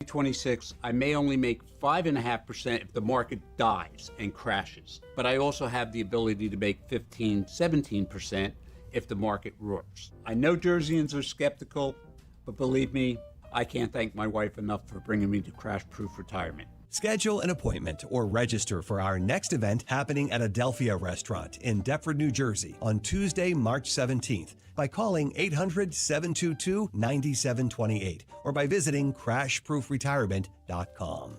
2026, I may only make 5.5% if the market dives and crashes, but I also have the ability to make 15, 17% if the market roars. I know Jerseyans are skeptical, but believe me, I can't thank my wife enough for bringing me to Crash Proof Retirement. Schedule an appointment or register for our next event happening at Adelphia Restaurant in Deptford, New Jersey on Tuesday, March 17th by calling 800-722-9728 or by visiting crashproofretirement.com.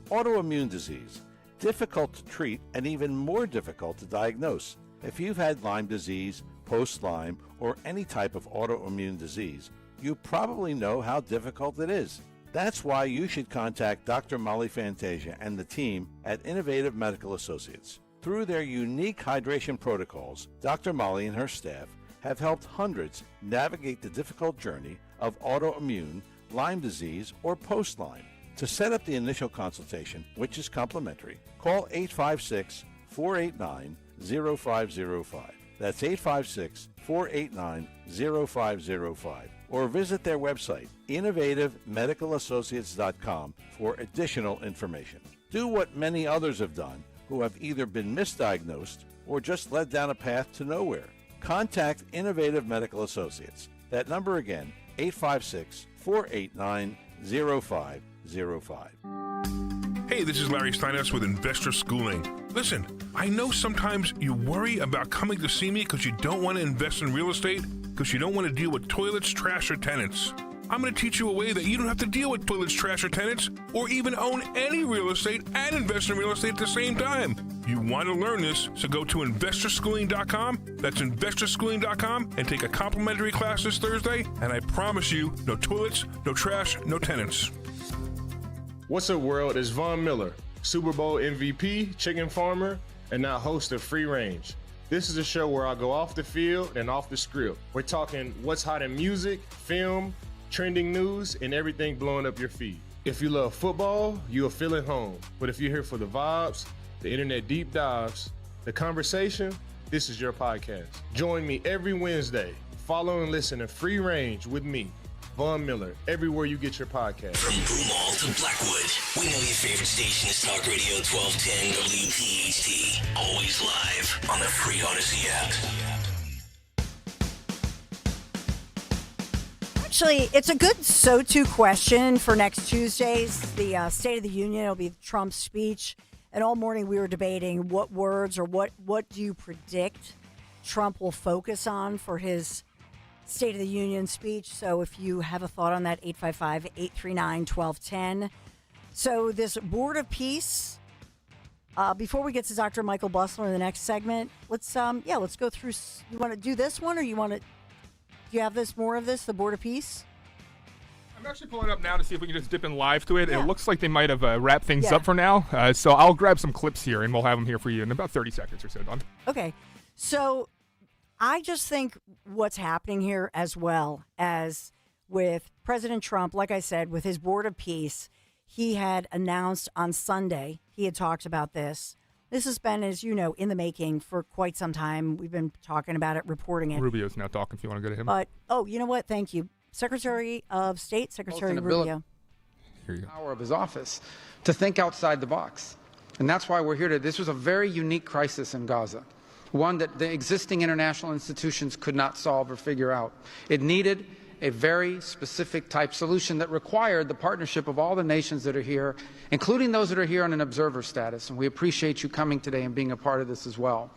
Autoimmune disease, difficult to treat and even more difficult to diagnose. If you've had Lyme disease, post-Lyme, or any type of autoimmune disease, you probably know how difficult it is. That's why you should contact Dr. Molly Fantasia and the team at Innovative Medical Associates. Through their unique hydration protocols, Dr. Molly and her staff have helped hundreds navigate the difficult journey of autoimmune, Lyme disease, or post-Lyme. To set up the initial consultation, which is complimentary, call 856-489-0505. That's 856-489-0505. Or visit their website, innovativemedicalassociates.com, for additional information. Do what many others have done who have either been misdiagnosed or just led down a path to nowhere. Contact Innovative Medical Associates. That number again, 856-489-0505. Hey, this is Larry Steinhaus with Investor Schooling. Listen, I know sometimes you worry about coming to see me because you don't want to invest in real estate, because you don't want to deal with toilets, trash, or tenants. I'm going to teach you a way that you don't have to deal with toilets, trash, or tenants, or even own any real estate and invest in real estate at the same time. You want to learn this, so go to investorschooling.com. That's investorschooling.com and take a complimentary class this Thursday, and I promise you, no toilets, no trash, no tenants. What's up, world? It's Von Miller, Super Bowl MVP, chicken farmer, and now host of Free Range. This is a show where I go off the field and off the script. We're talking what's hot in music, film, trending news, and everything blowing up your feed. If you love football, you'll feel at home. But if you're here for the vibes, the internet deep dives, the conversation, this is your podcast. Join me every Wednesday. Follow and listen to Free Range with me, Von Miller, everywhere you get your podcast. From Broomall to Blackwood, we know your favorite station is Talk Radio 1210 WPHT. Always live on the free Odyssey app. Actually, it's a good so-to question for next Tuesday's, the State of the Union. It'll be Trump's speech. And all morning we were debating what words or what do you predict Trump will focus on for his State of the Union speech. So if you have a thought on that, 855-839-1210. So this Board of Peace, before we get to Dr. Michael Bustler in the next segment, let's go through. You want to do this one, or do you have more of this, the Board of Peace? I'm actually pulling it up now to see if we can just dip in live to it. Yeah. It looks like they might have wrapped things up for now. So I'll grab some clips here, and we'll have them here for you in about 30 seconds or so, Don. Okay. So I just think what's happening here, as well as with President Trump, like I said, with his Board of Peace, he had announced on Sunday, he had talked about this. This has been, as you know, in the making for quite some time. We've been talking about it, reporting it. Rubio's now talking if you want to go to him. But, you know what? Thank you. Secretary of State, Secretary Rubio. Here you go. Power of his office to think outside the box. And that's why we're here today. This was a very unique crisis in Gaza, one that the existing international institutions could not solve or figure out. It needed a very specific type solution that required the partnership of all the nations that are here, including those that are here on an observer status. And we appreciate you coming today and being a part of this as well.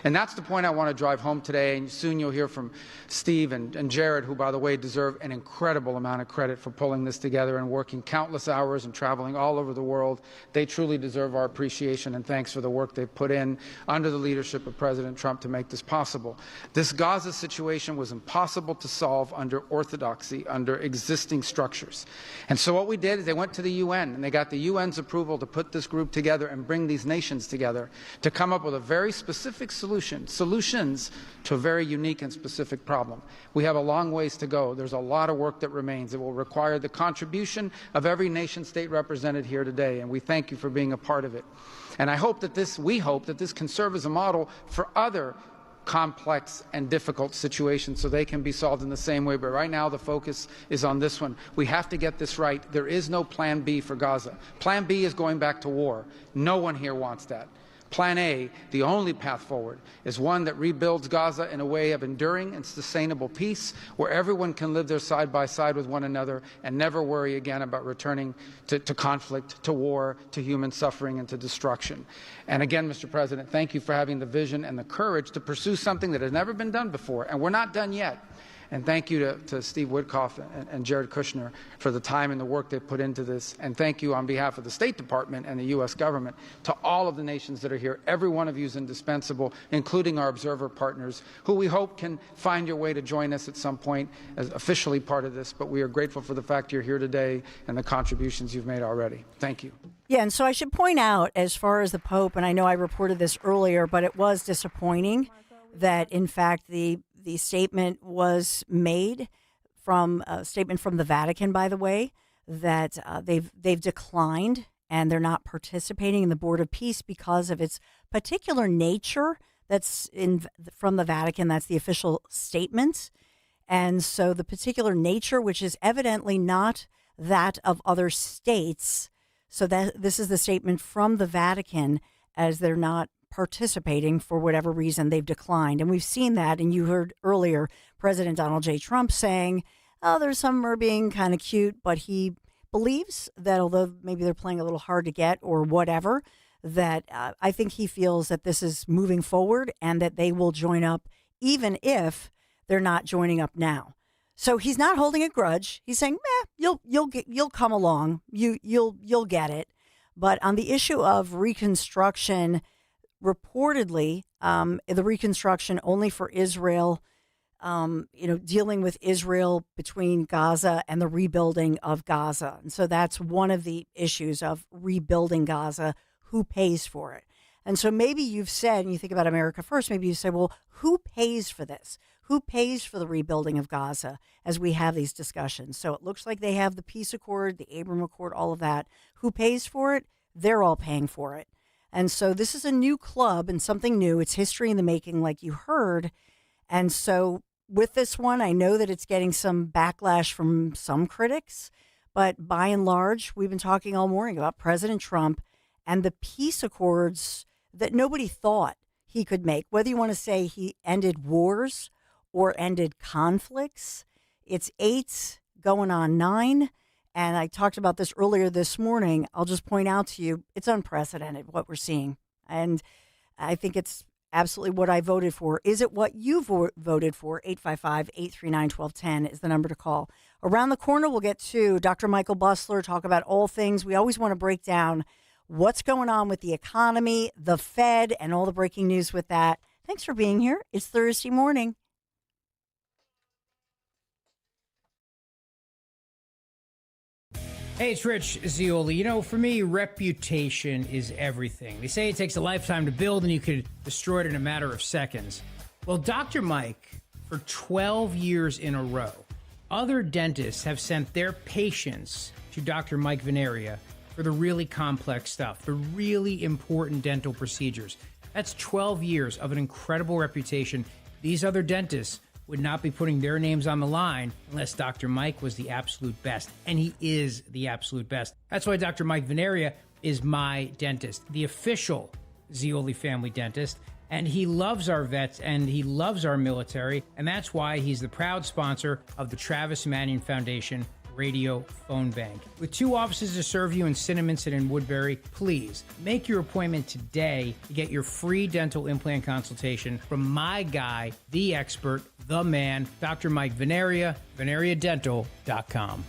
And that's the point I want to drive home today. And soon you'll hear from Steve and Jared, who, by the way, deserve an incredible amount of credit for pulling this together and working countless hours and traveling all over the world. They truly deserve our appreciation and thanks for the work they've put in under the leadership of President Trump to make this possible. This Gaza situation was impossible to solve under orthodoxy, under existing structures. And so what we did is they went to the UN, and they got the UN's approval to put this group together and bring these nations together to come up with a very specific solutions to a very unique and specific problem. We have a long ways to go. There's a lot of work that remains. It will require the contribution of every nation state represented here today, and we thank you for being a part of it. And we hope that this can serve as a model for other complex and difficult situations so they can be solved in the same way. But right now the focus is on this one. We have to get this right. There is no plan B for Gaza. Plan B is going back to war. No one here wants that. Plan A, the only path forward, is one that rebuilds Gaza in a way of enduring and sustainable peace where everyone can live there side by side with one another and never worry again about returning to conflict, to war, to human suffering, and to destruction. And again, Mr. President, thank you for having the vision and the courage to pursue something that has never been done before, and we're not done yet. And thank you to Steve Woodcock and Jared Kushner for the time and the work they put into this. And thank you on behalf of the State Department and the U.S. government to all of the nations that are here. Every one of you is indispensable, including our observer partners, who we hope can find your way to join us at some point as officially part of this. But we are grateful for the fact you're here today and the contributions you've made already. Thank you. Yeah, and so I should point out, as far as the Pope, and I know I reported this earlier, but it was disappointing that, in fact, the statement was made from a statement from the Vatican, by the way, that they've declined and they're not participating in the Board of Peace because of its particular nature. That's from the Vatican. That's the official statement. And so the particular nature, which is evidently not that of other states. So that this is the statement from the Vatican, as they're not participating for whatever reason. They've declined. And we've seen that. And you heard earlier President Donald J. Trump saying, oh, there's some are being kind of cute, but he believes that although maybe they're playing a little hard to get or whatever, that I think he feels that this is moving forward and that they will join up even if they're not joining up now. So he's not holding a grudge. He's saying, you'll come along. You'll get it. But on the issue of reconstruction, reportedly, the reconstruction only for Israel, dealing with Israel between Gaza and the rebuilding of Gaza. And so that's one of the issues of rebuilding Gaza. Who pays for it? And so maybe you've said, and you think about America First, maybe you say, well, who pays for this? Who pays for the rebuilding of Gaza as we have these discussions? So it looks like they have the peace accord, the Abraham Accord, all of that. Who pays for it? They're all paying for it. And so this is a new club and something new. It's history in the making, like you heard. And so with this one, I know that it's getting some backlash from some critics. But by and large, we've been talking all morning about President Trump and the peace accords that nobody thought he could make. Whether you want to say he ended wars or ended conflicts, it's 8 going on 9. And I talked about this earlier this morning. I'll just point out to you, it's unprecedented what we're seeing. And I think it's absolutely what I voted for. Is it what you voted for? 855-839-1210 is the number to call. Around the corner, we'll get to Dr. Michael Busler, talk about all things. We always want to break down what's going on with the economy, the Fed, and all the breaking news with that. Thanks for being here. It's Thursday morning. Hey, it's Rich Zioli. You know, for me, reputation is everything. They say it takes a lifetime to build and you could destroy it in a matter of seconds. Well, Dr. Mike, for 12 years in a row, other dentists have sent their patients to Dr. Mike Veneria for the really complex stuff, the really important dental procedures. That's 12 years of an incredible reputation. These other dentists would not be putting their names on the line unless Dr. Mike was the absolute best. And he is the absolute best. That's why Dr. Mike Veneria is my dentist, the official Zioli family dentist. And he loves our vets and he loves our military. And that's why he's the proud sponsor of the Travis Manion Foundation Radio Phone Bank. With 2 offices to serve you in Cinnaminson and Woodbury, please make your appointment today to get your free dental implant consultation from my guy, the expert, the man, Dr. Mike Veneria, VeneriaDental.com.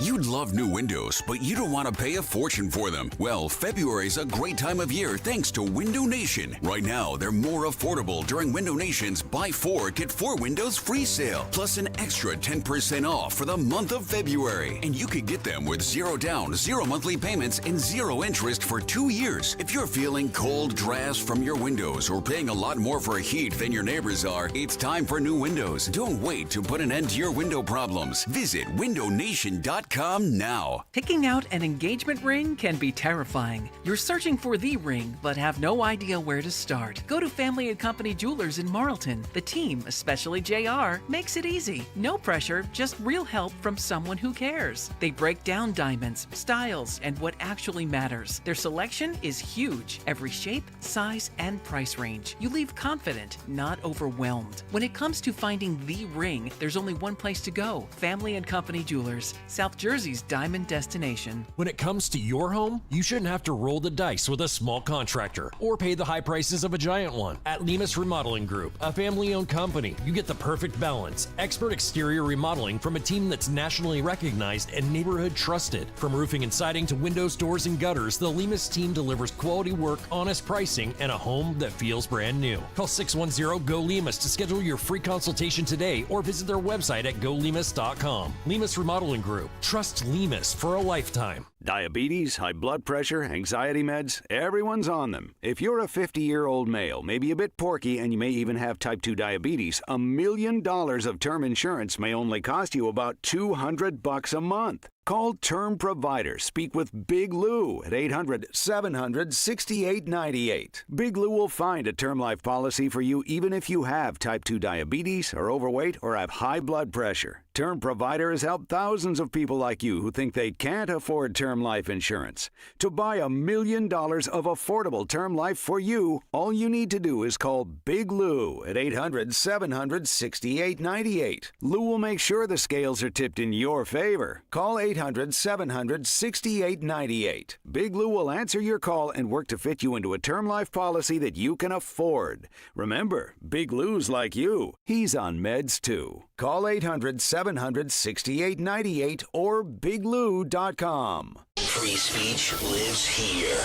You'd love new windows, but you don't want to pay a fortune for them. Well, February's a great time of year thanks to Window Nation. Right now, they're more affordable during Window Nation's Buy 4, Get 4 Windows free sale, plus an extra 10% off for the month of February. And you could get them with 0 down, 0 monthly payments, and 0 interest for 2 years. If you're feeling cold drafts from your windows or paying a lot more for heat than your neighbors are, it's time for new windows. Don't wait to put an end to your window problems. Visit windownation.com FamilyandCompanyJewelers.com now. Picking out an engagement ring can be terrifying. You're searching for the ring, but have no idea where to start. Go to Family & Company Jewelers in Marlton. The team, especially JR, makes it easy. No pressure, just real help from someone who cares. They break down diamonds, styles, and what actually matters. Their selection is huge. Every shape, size, and price range. You leave confident, not overwhelmed. When it comes to finding the ring, there's only one place to go. Family & Company Jewelers, South Jersey's diamond destination. When it comes to your home, you shouldn't have to roll the dice with a small contractor or pay the high prices of a giant one. At Lemus Remodeling Group, a family-owned company, you get the perfect balance. Expert exterior remodeling from a team that's nationally recognized and neighborhood trusted. From roofing and siding to windows, doors, and gutters, the Lemus team delivers quality work, honest pricing, and a home that feels brand new. Call 610-GO-LEMUS to schedule your free consultation today or visit their website at golemus.com. Lemus Remodeling Group. Trust Lemus for a lifetime. Diabetes, high blood pressure, anxiety meds, everyone's on them. If you're a 50-year-old male, maybe a bit porky, and you may even have type 2 diabetes, $1 million of term insurance may only cost you about $200 a month. Call Term Provider. Speak with Big Lou at 800-700-6898. Big Lou will find a term life policy for you even if you have type 2 diabetes, are overweight, or have high blood pressure. Term Provider has helped thousands of people like you who think they can't afford term life insurance. To buy $1 million of affordable term life for you, all you need to do is call Big Lou at 800-700-6898. Lou will make sure the scales are tipped in your favor. Call 800-700-6898. Big Lou will answer your call and work to fit you into a term life policy that you can afford. Remember, Big Lou's like you. He's on meds too. Call 800-700-6898 or biglou.com. Free speech lives here.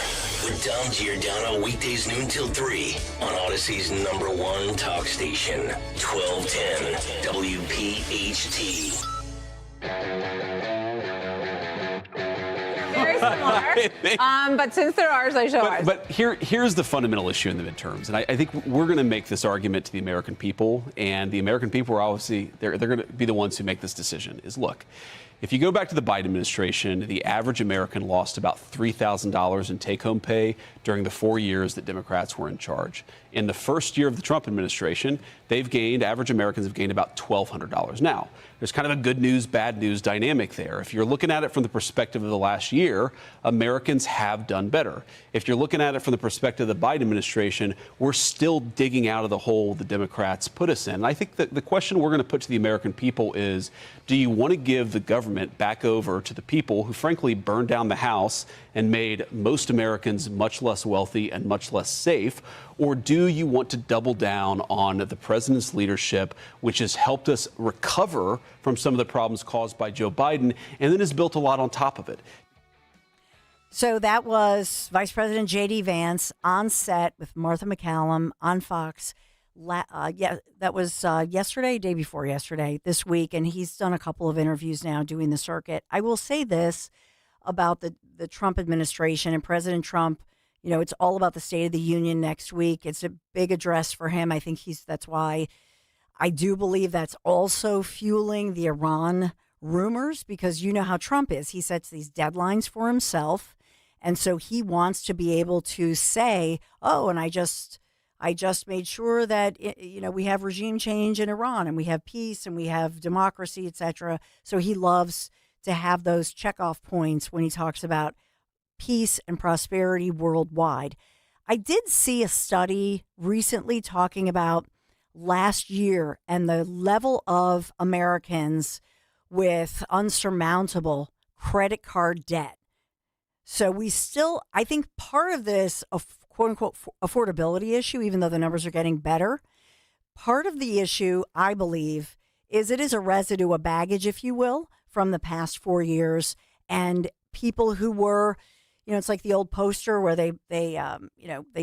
With Dom Giordano, weekdays noon till 3 on Odyssey's #1 talk station, 1210 WPHT. Very similar. But since they're ours, I show ours. But here's the fundamental issue in the midterms. And I think we're going to make this argument to the American people. And the American people are obviously, they're going to be the ones who make this decision, is look, if you go back to the Biden administration, the average American lost about $3,000 in take-home pay during the 4 years that Democrats were in charge. In the first year of the Trump administration, average Americans have gained about $1,200. Now, there's kind of a good news, bad news dynamic there. If you're looking at it from the perspective of the last year, Americans have done better. If you're looking at it from the perspective of the Biden administration, we're still digging out of the hole the Democrats put us in. And I think that the question we're going to put to the American people is, do you want to give the government back over to the people who frankly burned down the house and made most Americans much less wealthy and much less safe? Or do you want to double down on the president's leadership, which has helped us recover from some of the problems caused by Joe Biden and then has built a lot on top of it? So that was Vice President J.D. Vance on set with Martha McCallum on Fox. That was yesterday, day before yesterday, this week. And he's done a couple of interviews now doing the circuit. I will say this about the Trump administration and President Trump. You know, it's all about the State of the Union next week. It's a big address for him. I think that's why I do believe that's also fueling the Iran rumors, because you know how Trump is. He sets these deadlines for himself. And so he wants to be able to say, oh, and I just made sure that, you know, we have regime change in Iran and we have peace and we have democracy, et cetera. So he loves to have those checkoff points when he talks about peace and prosperity worldwide. I did see a study recently talking about last year and the level of Americans with unsurmountable credit card debt. So I think part of this quote unquote affordability issue, even though the numbers are getting better, part of the issue, I believe, is it is a residue, a baggage, if you will, from the past 4 years, and people who were, you know, it's like the old poster where they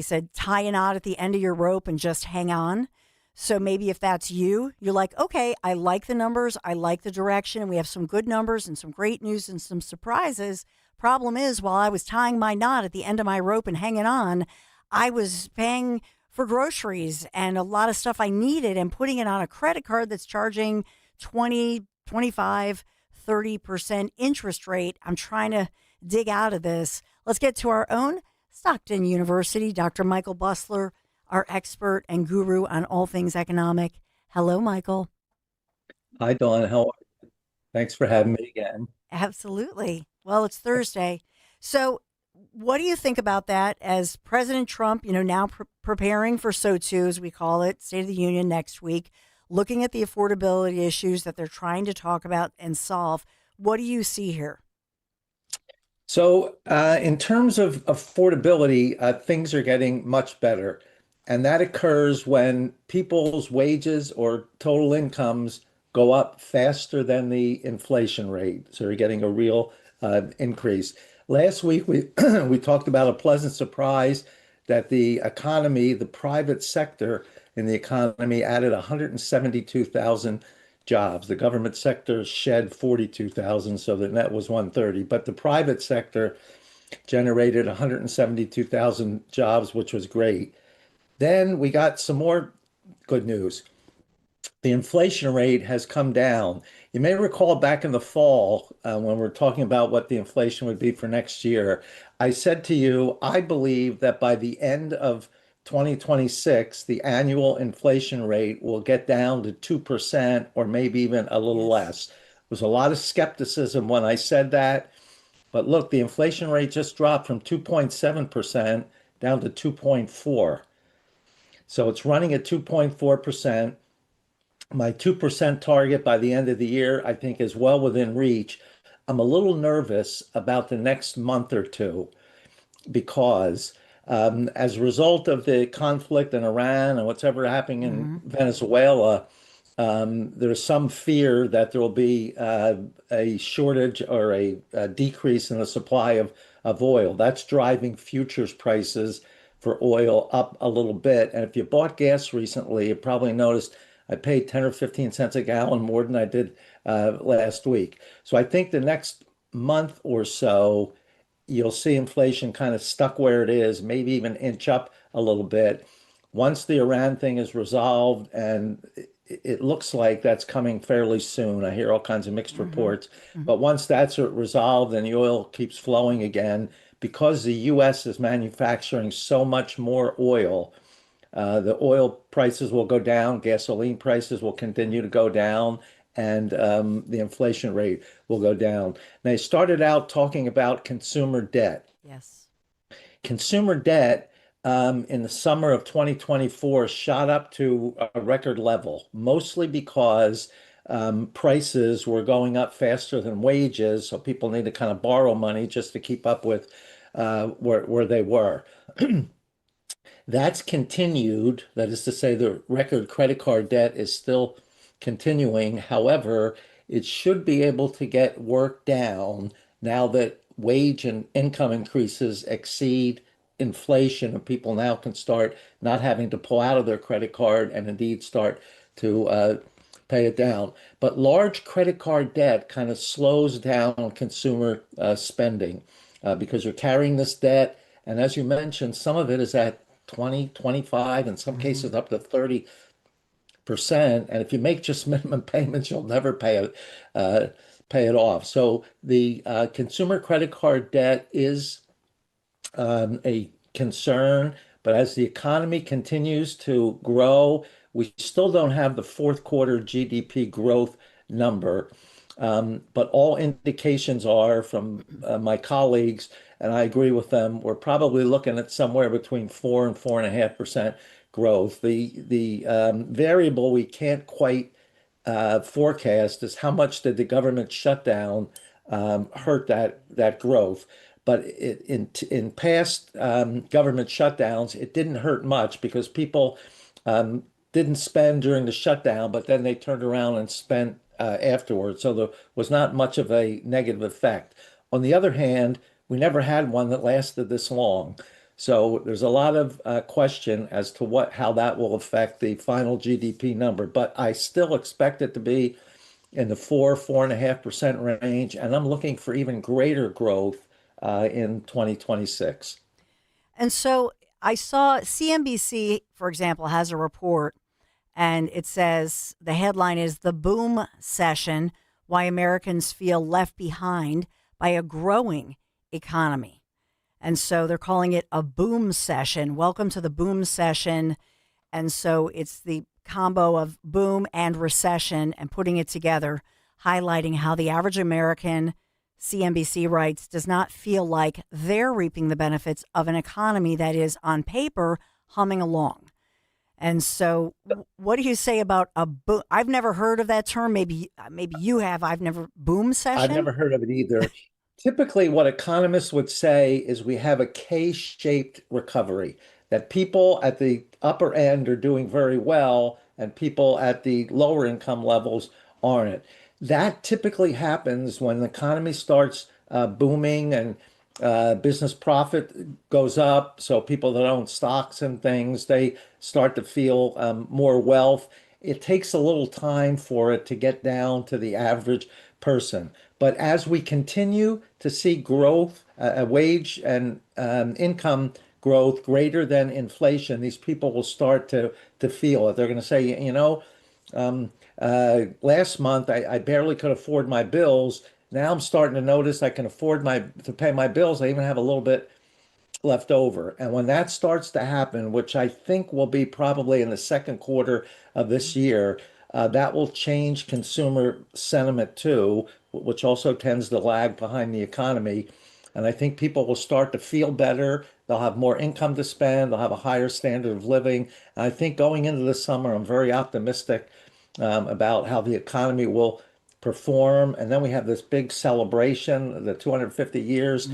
said tie a knot at the end of your rope and just hang on. So maybe if that's you, you're like, okay, I like the numbers, I like the direction, and we have some good numbers and some great news and some surprises. Problem is, while I was tying my knot at the end of my rope and hanging on, I was paying for groceries and a lot of stuff I needed and putting it on a credit card that's charging 20, 25, 30% interest rate. I'm trying to dig out of this. Let's get to our own Stockton University, Dr. Michael Busler, our expert and guru on all things economic. Hello, Michael. Hi, Dawn. How are you? Thanks for having me again. Absolutely. Well, it's Thursday. So, what do you think about that as President Trump, now preparing for SOTU, as we call it, State of the Union next week, looking at the affordability issues that they're trying to talk about and solve? What do you see here? So, in terms of affordability, things are getting much better. And that occurs when people's wages or total incomes go up faster than the inflation rate. So, you're getting a real increase. Last week, we we talked about a pleasant surprise that the economy, the private sector in the economy added 172,000 jobs. The government sector shed 42,000, so the net was 130. But the private sector generated 172,000 jobs, which was great. Then we got some more good news. The inflation rate has come down. You may recall back in the fall when we were talking about what the inflation would be for next year, I said to you, I believe that by the end of 2026, the annual inflation rate will get down to 2% or maybe even a little less. There was a lot of skepticism when I said that. But look, the inflation rate just dropped from 2.7% down to 2.4. So it's running at 2.4%. My 2% target by the end of the year, I think, is well within reach. I'm a little nervous about the next month or two because as a result of the conflict in Iran and what's ever happening in Venezuela, there's some fear that there will be a shortage or a decrease in the supply of oil. That's driving futures prices for oil up a little bit. And if you bought gas recently, you probably noticed I paid 10 or 15 cents a gallon more than I did last week. So I think the next month or so, you'll see inflation kind of stuck where it is, maybe even inch up a little bit. Once the Iran thing is resolved, and it looks like that's coming fairly soon. I hear all kinds of mixed reports. But once that's resolved and the oil keeps flowing again, because the U.S. is manufacturing so much more oil, the oil prices will go down, gasoline prices will continue to go down, and the inflation rate will go down. They started out talking about consumer debt. Yes. Consumer debt in the summer of 2024 shot up to a record level, mostly because prices were going up faster than wages, so people need to kind of borrow money just to keep up with where they were. That's continued. That is to say, the record credit card debt is still continuing. However, it should be able to get worked down now that wage and income increases exceed inflation, and people now can start not having to pull out of their credit card and indeed start to pay it down. But large credit card debt kind of slows down consumer spending because you're carrying this debt. And as you mentioned, some of it is at 20, 25, in some cases up to 30%. And if you make just minimum payments, you'll never pay it off. So the consumer credit card debt is a concern. But as the economy continues to grow, we still don't have the fourth quarter GDP growth number. But all indications are from my colleagues, and I agree with them, we're probably looking at somewhere between 4 and 4.5% growth. The variable we can't quite forecast is how much did the government shutdown hurt that growth. But in past government shutdowns, it didn't hurt much because people didn't spend during the shutdown, but then they turned around and spent afterwards. So there was not much of a negative effect. On the other hand, we never had one that lasted this long. So there's a lot of question as to how that will affect the final GDP number. But I still expect it to be in the 4.5% range. And I'm looking for even greater growth in 2026. And so I saw CNBC, for example, has a report, and it says the headline is "The Boom Session: why Americans feel left behind by a growing economy. And so they're calling it a boom session. Welcome to the boom session. And so it's the combo of boom and recession and putting it together, highlighting how the average American, CNBC writes, does not feel like they're reaping the benefits of an economy that is on paper humming along. And so what do you say about a boom? I've never heard of that term. Maybe you have. I've never boom session. I've never heard of it either. Typically, what economists would say is we have a K-shaped recovery, that people at the upper end are doing very well and people at the lower income levels aren't. That typically happens when the economy starts booming and business profit goes up. So people that own stocks and things, they start to feel more wealth. It takes a little time for it to get down to the average person. But as we continue to see growth, wage and income growth greater than inflation, these people will start to feel it. They're going to say, last month I barely could afford my bills. Now I'm starting to notice I can afford to pay my bills. I even have a little bit left over. And when that starts to happen, which I think will be probably in the second quarter of this year, that will change consumer sentiment too, which also tends to lag behind the economy. And I think people will start to feel better. They'll have more income to spend. They'll have a higher standard of living. And I think going into the summer, I'm very optimistic about how the economy will perform. And then we have this big celebration, the 250 years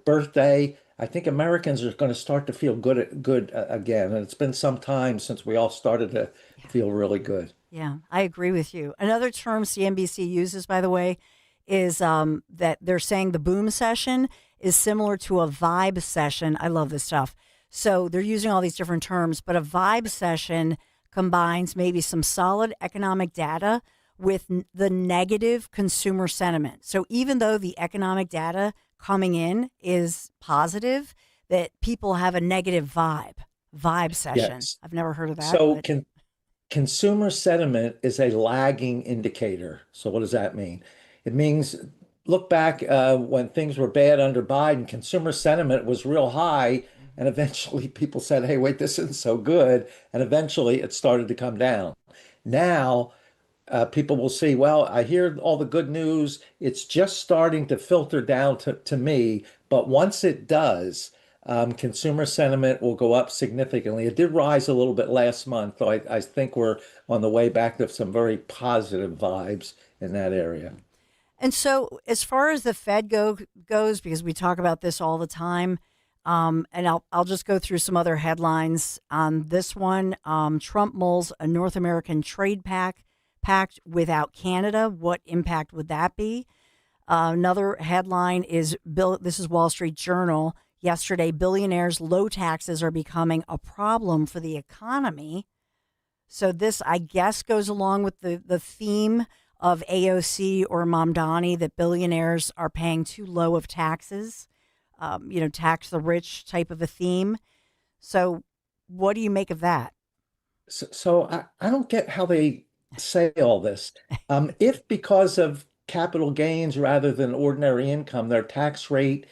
birthday. I think Americans are going to start to feel good again. And it's been some time since we all started to feel really good. Yeah, I agree with you. Another term CNBC uses, by the way, is that they're saying the boom session is similar to a vibe session. I love this stuff. So they're using all these different terms, but a vibe session combines maybe some solid economic data with the negative consumer sentiment. So even though the economic data coming in is positive, that people have a negative vibe session. Yes. I've never heard of that. So consumer sentiment is a lagging indicator. So what does that mean? It means look back when things were bad under Biden, consumer sentiment was real high. And eventually people said, hey, wait, this isn't so good. And eventually it started to come down. Now, people will see, well, I hear all the good news. It's just starting to filter down to me. But once it does, consumer sentiment will go up significantly. It did rise a little bit last month, though I think we're on the way back to some very positive vibes in that area. And so as far as the Fed goes, because we talk about this all the time, and I'll just go through some other headlines on this one. Trump mulls a North American trade pact without Canada. What impact would that be? Another headline is this is Wall Street Journal. Yesterday, billionaires' low taxes are becoming a problem for the economy. So this, I guess, goes along with the theme of AOC or Mamdani, that billionaires are paying too low of taxes, tax the rich type of a theme. So what do you make of that? So I don't get how they say all this. If because of capital gains rather than ordinary income, their tax rate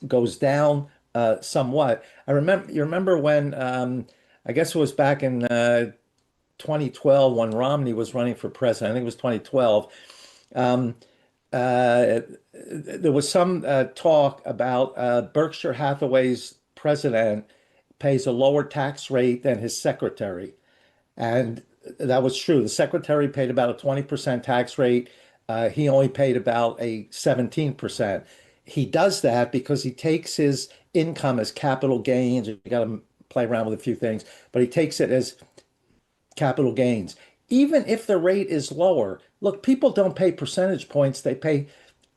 goes down somewhat. You remember when I guess it was back in 2012 when Romney was running for president. I think it was 2012. There was some talk about Berkshire Hathaway's president pays a lower tax rate than his secretary. And that was true. The secretary paid about a 20% tax rate. He only paid about a 17%. He does that because he takes his income as capital gains. You got to play around with a few things, but he takes it as capital gains. Even if the rate is lower, look, people don't pay percentage points, they pay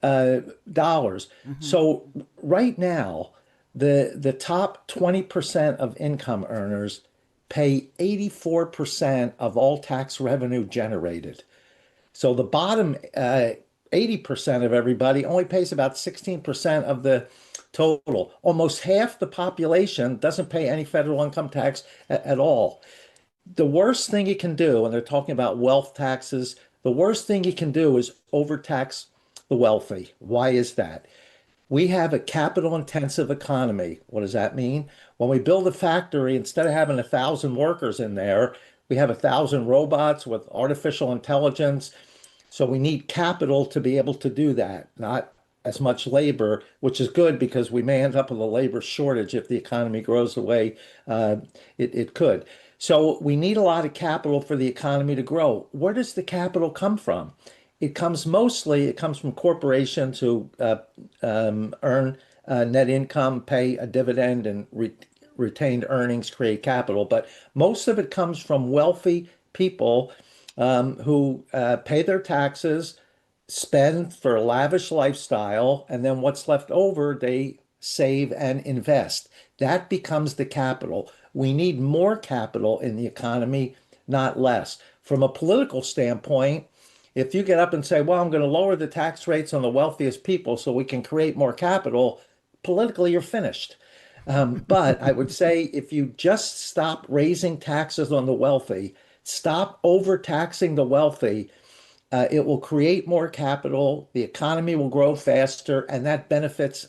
dollars. So right now, the top 20% of income earners pay 84% of all tax revenue generated. So the bottom 80% of everybody only pays about 16% of the total. Almost half the population doesn't pay any federal income tax at all. The worst thing you can do, and they're talking about wealth taxes The worst thing you can do is overtax the wealthy. Why is that? We have a capital intensive economy. What does that mean? When we build a factory, instead of having 1,000 workers in there, we have 1,000 robots with artificial intelligence. So we need capital to be able to do that, not as much labor, which is good because we may end up with a labor shortage if the economy grows the way it could. So we need a lot of capital for the economy to grow. Where does the capital come from? It comes from corporations who earn net income, pay a dividend, and retained earnings create capital. But most of it comes from wealthy people who pay their taxes, spend for a lavish lifestyle, and then what's left over, they save and invest. That becomes the capital. We need more capital in the economy, not less. From a political standpoint, if you get up and say, well, I'm going to lower the tax rates on the wealthiest people so we can create more capital, politically, you're finished. But I would say if you just stop raising taxes on the wealthy, stop overtaxing the wealthy, it will create more capital, the economy will grow faster, and that benefits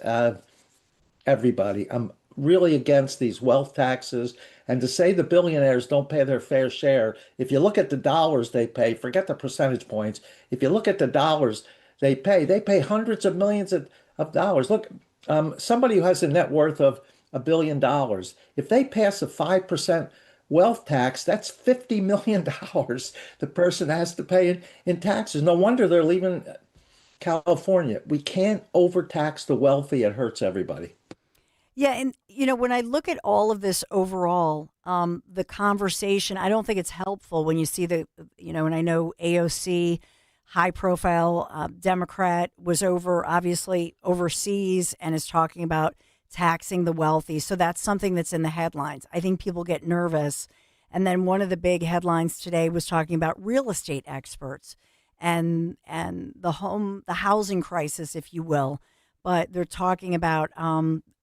everybody. I'm really against these wealth taxes. And to say the billionaires don't pay their fair share, if you look at the dollars they pay, forget the percentage points, if you look at the dollars they pay hundreds of millions of dollars. Look, somebody who has a net worth of $1 billion, if they pass a 5% wealth tax, that's $50 million the person has to pay in taxes. No wonder they're leaving California. We can't overtax the wealthy. It hurts everybody. Yeah, and when I look at all of this overall, the conversation, I don't think it's helpful when you see and I know AOC, high profile Democrat, was obviously overseas and is talking about taxing the wealthy. So that's something that's in the headlines. I think people get nervous. And then one of the big headlines today was talking about real estate experts and the housing crisis, if you will. But they're talking about,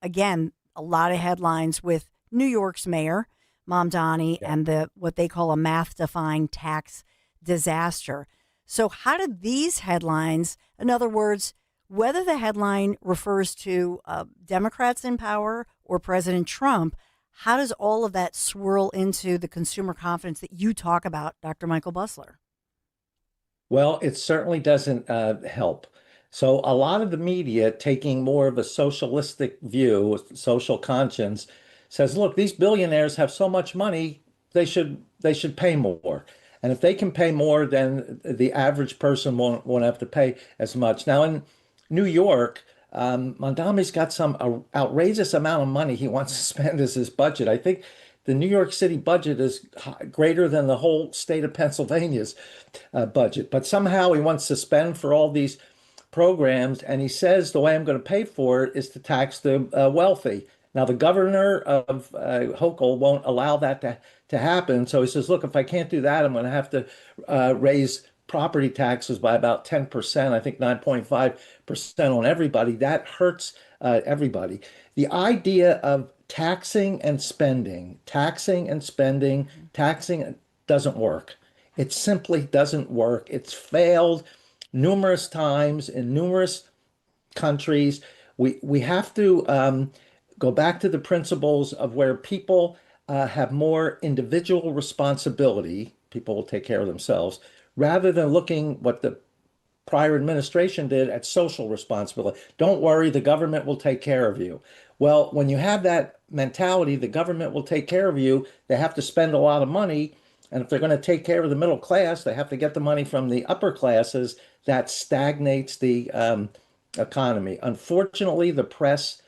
again, a lot of headlines with New York's mayor, Mamdani, and what they call a math-defying tax disaster. So how do these headlines, in other words, whether the headline refers to Democrats in power or President Trump, how does all of that swirl into the consumer confidence that you talk about, Dr. Michael Busler? Well, it certainly doesn't help. So a lot of the media, taking more of a socialistic view, social conscience, says, look, these billionaires have so much money, they should pay more. And if they can pay more, then the average person won't have to pay as much. Now, in New York, Mamdani's got some outrageous amount of money he wants to spend as his budget. I think the New York City budget is greater than the whole state of Pennsylvania's budget. But somehow he wants to spend for all these programs, and he says the way I'm going to pay for it is to tax the wealthy. Now, the governor of Hochul won't allow that to happen. So he says, look, if I can't do that, I'm going to have to raise property taxes by about 10%, I think 9.5% on everybody. That hurts everybody. The idea of taxing doesn't work. It simply doesn't work. It's failed numerous times in numerous countries. We have to go back to the principles of where people have more individual responsibility. People will take care of themselves, rather than looking what the prior administration did at social responsibility. Don't worry, the government will take care of you. Well, when you have that mentality, the government will take care of you, they have to spend a lot of money. And if they're going to take care of the middle class, they have to get the money from the upper classes. That stagnates the economy. Unfortunately, the press,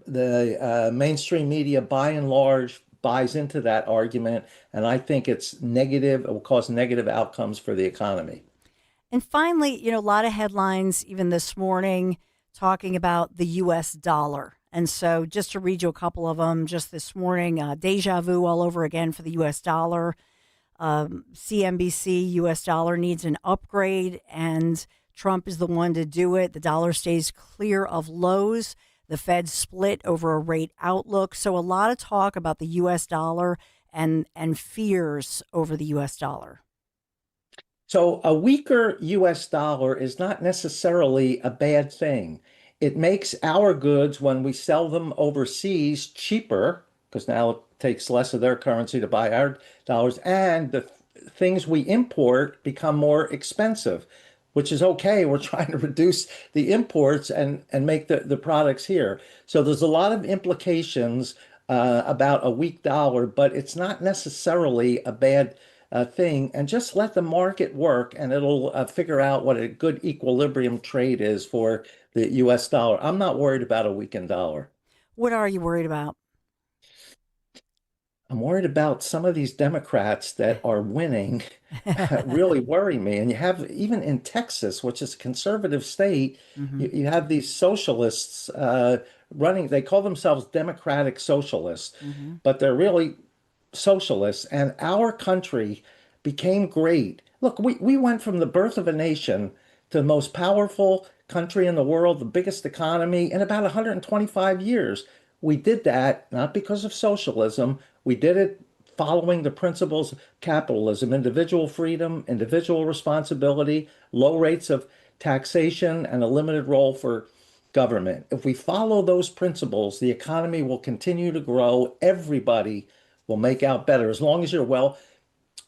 the mainstream media, by and large, buys into that argument. And I think it's negative. It will cause negative outcomes for the economy. And finally, a lot of headlines, even this morning, talking about the U.S. dollar. And so just to read you a couple of them, just this morning, deja vu all over again for the U.S. dollar. CNBC, U.S. dollar needs an upgrade, and Trump is the one to do it. The dollar stays clear of lows. The Fed split over a rate outlook. So a lot of talk about the U.S. dollar and fears over the U.S. dollar. So a weaker US dollar is not necessarily a bad thing. It makes our goods, when we sell them overseas, cheaper, because now it takes less of their currency to buy our dollars, and the things we import become more expensive, which is okay. We're trying to reduce the imports and make the products here. So there's a lot of implications about a weak dollar, but it's not necessarily a bad thing. And just let the market work, and it'll figure out what a good equilibrium trade is for the US dollar. I'm not worried about a weakened dollar. What are you worried about? I'm worried about some of these Democrats that are winning really worry me. And you have, even in Texas, which is a conservative state, you have these socialists running. They call themselves Democratic Socialists, but they're really socialists. And our country became great. Look, we went from the birth of a nation to the most powerful country in the world, the biggest economy in about 125 years. We did that not because of socialism. We did it following the principles of capitalism: individual freedom, individual responsibility, low rates of taxation, and a limited role for government. If we follow those principles, the economy will continue to grow. Everybody will make out better as long as you're well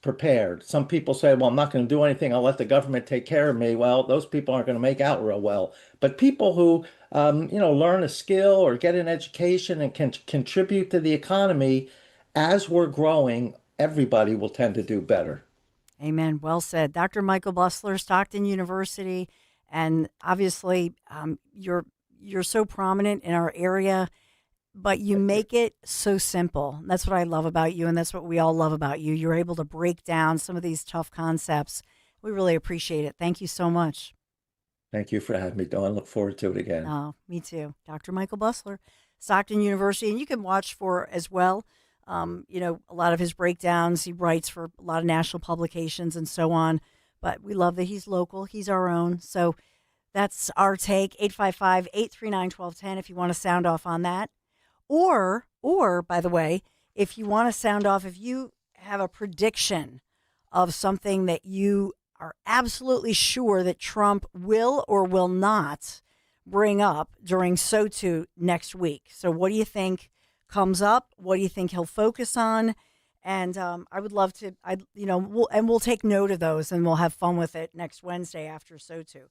prepared. Some people say, well, I'm not going to do anything. I'll let the government take care of me. Well, those people aren't going to make out real well. But people who, learn a skill or get an education and can contribute to the economy, as we're growing, everybody will tend to do better. Amen. Well said. Dr. Michael Busler, Stockton University. And obviously, you're so prominent in our area, but you make it so simple. That's what I love about you, and that's what we all love about you. You're able to break down some of these tough concepts. We really appreciate it. Thank you so much. Thank you for having me, Dawn. Look forward to it again. Oh, me too. Dr. Michael Busler, Stockton University. And you can watch for as well, a lot of his breakdowns. He writes for a lot of national publications and so on. But we love that he's local. He's our own. So that's our take. 855-839-1210 if you want to sound off on that. Or, by the way, if you want to sound off, if you have a prediction of something that you are absolutely sure that Trump will or will not bring up during SOTU next week. So what do you think comes up? What do you think he'll focus on? And I would love to, we'll take note of those, and we'll have fun with it next Wednesday after SOTU.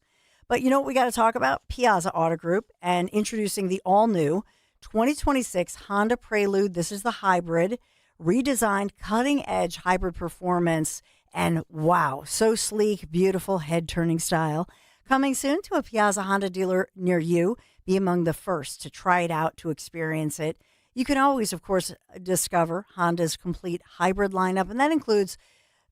But you know what we got to talk about? Piazza Auto Group, and introducing the all-new 2026 Honda Prelude. This is the hybrid, redesigned, cutting-edge hybrid performance, and wow, so sleek, beautiful, head-turning style. Coming soon to a Piazza Honda dealer near you. Be among the first to try it out, to experience it. You can always, of course, discover Honda's complete hybrid lineup, and that includes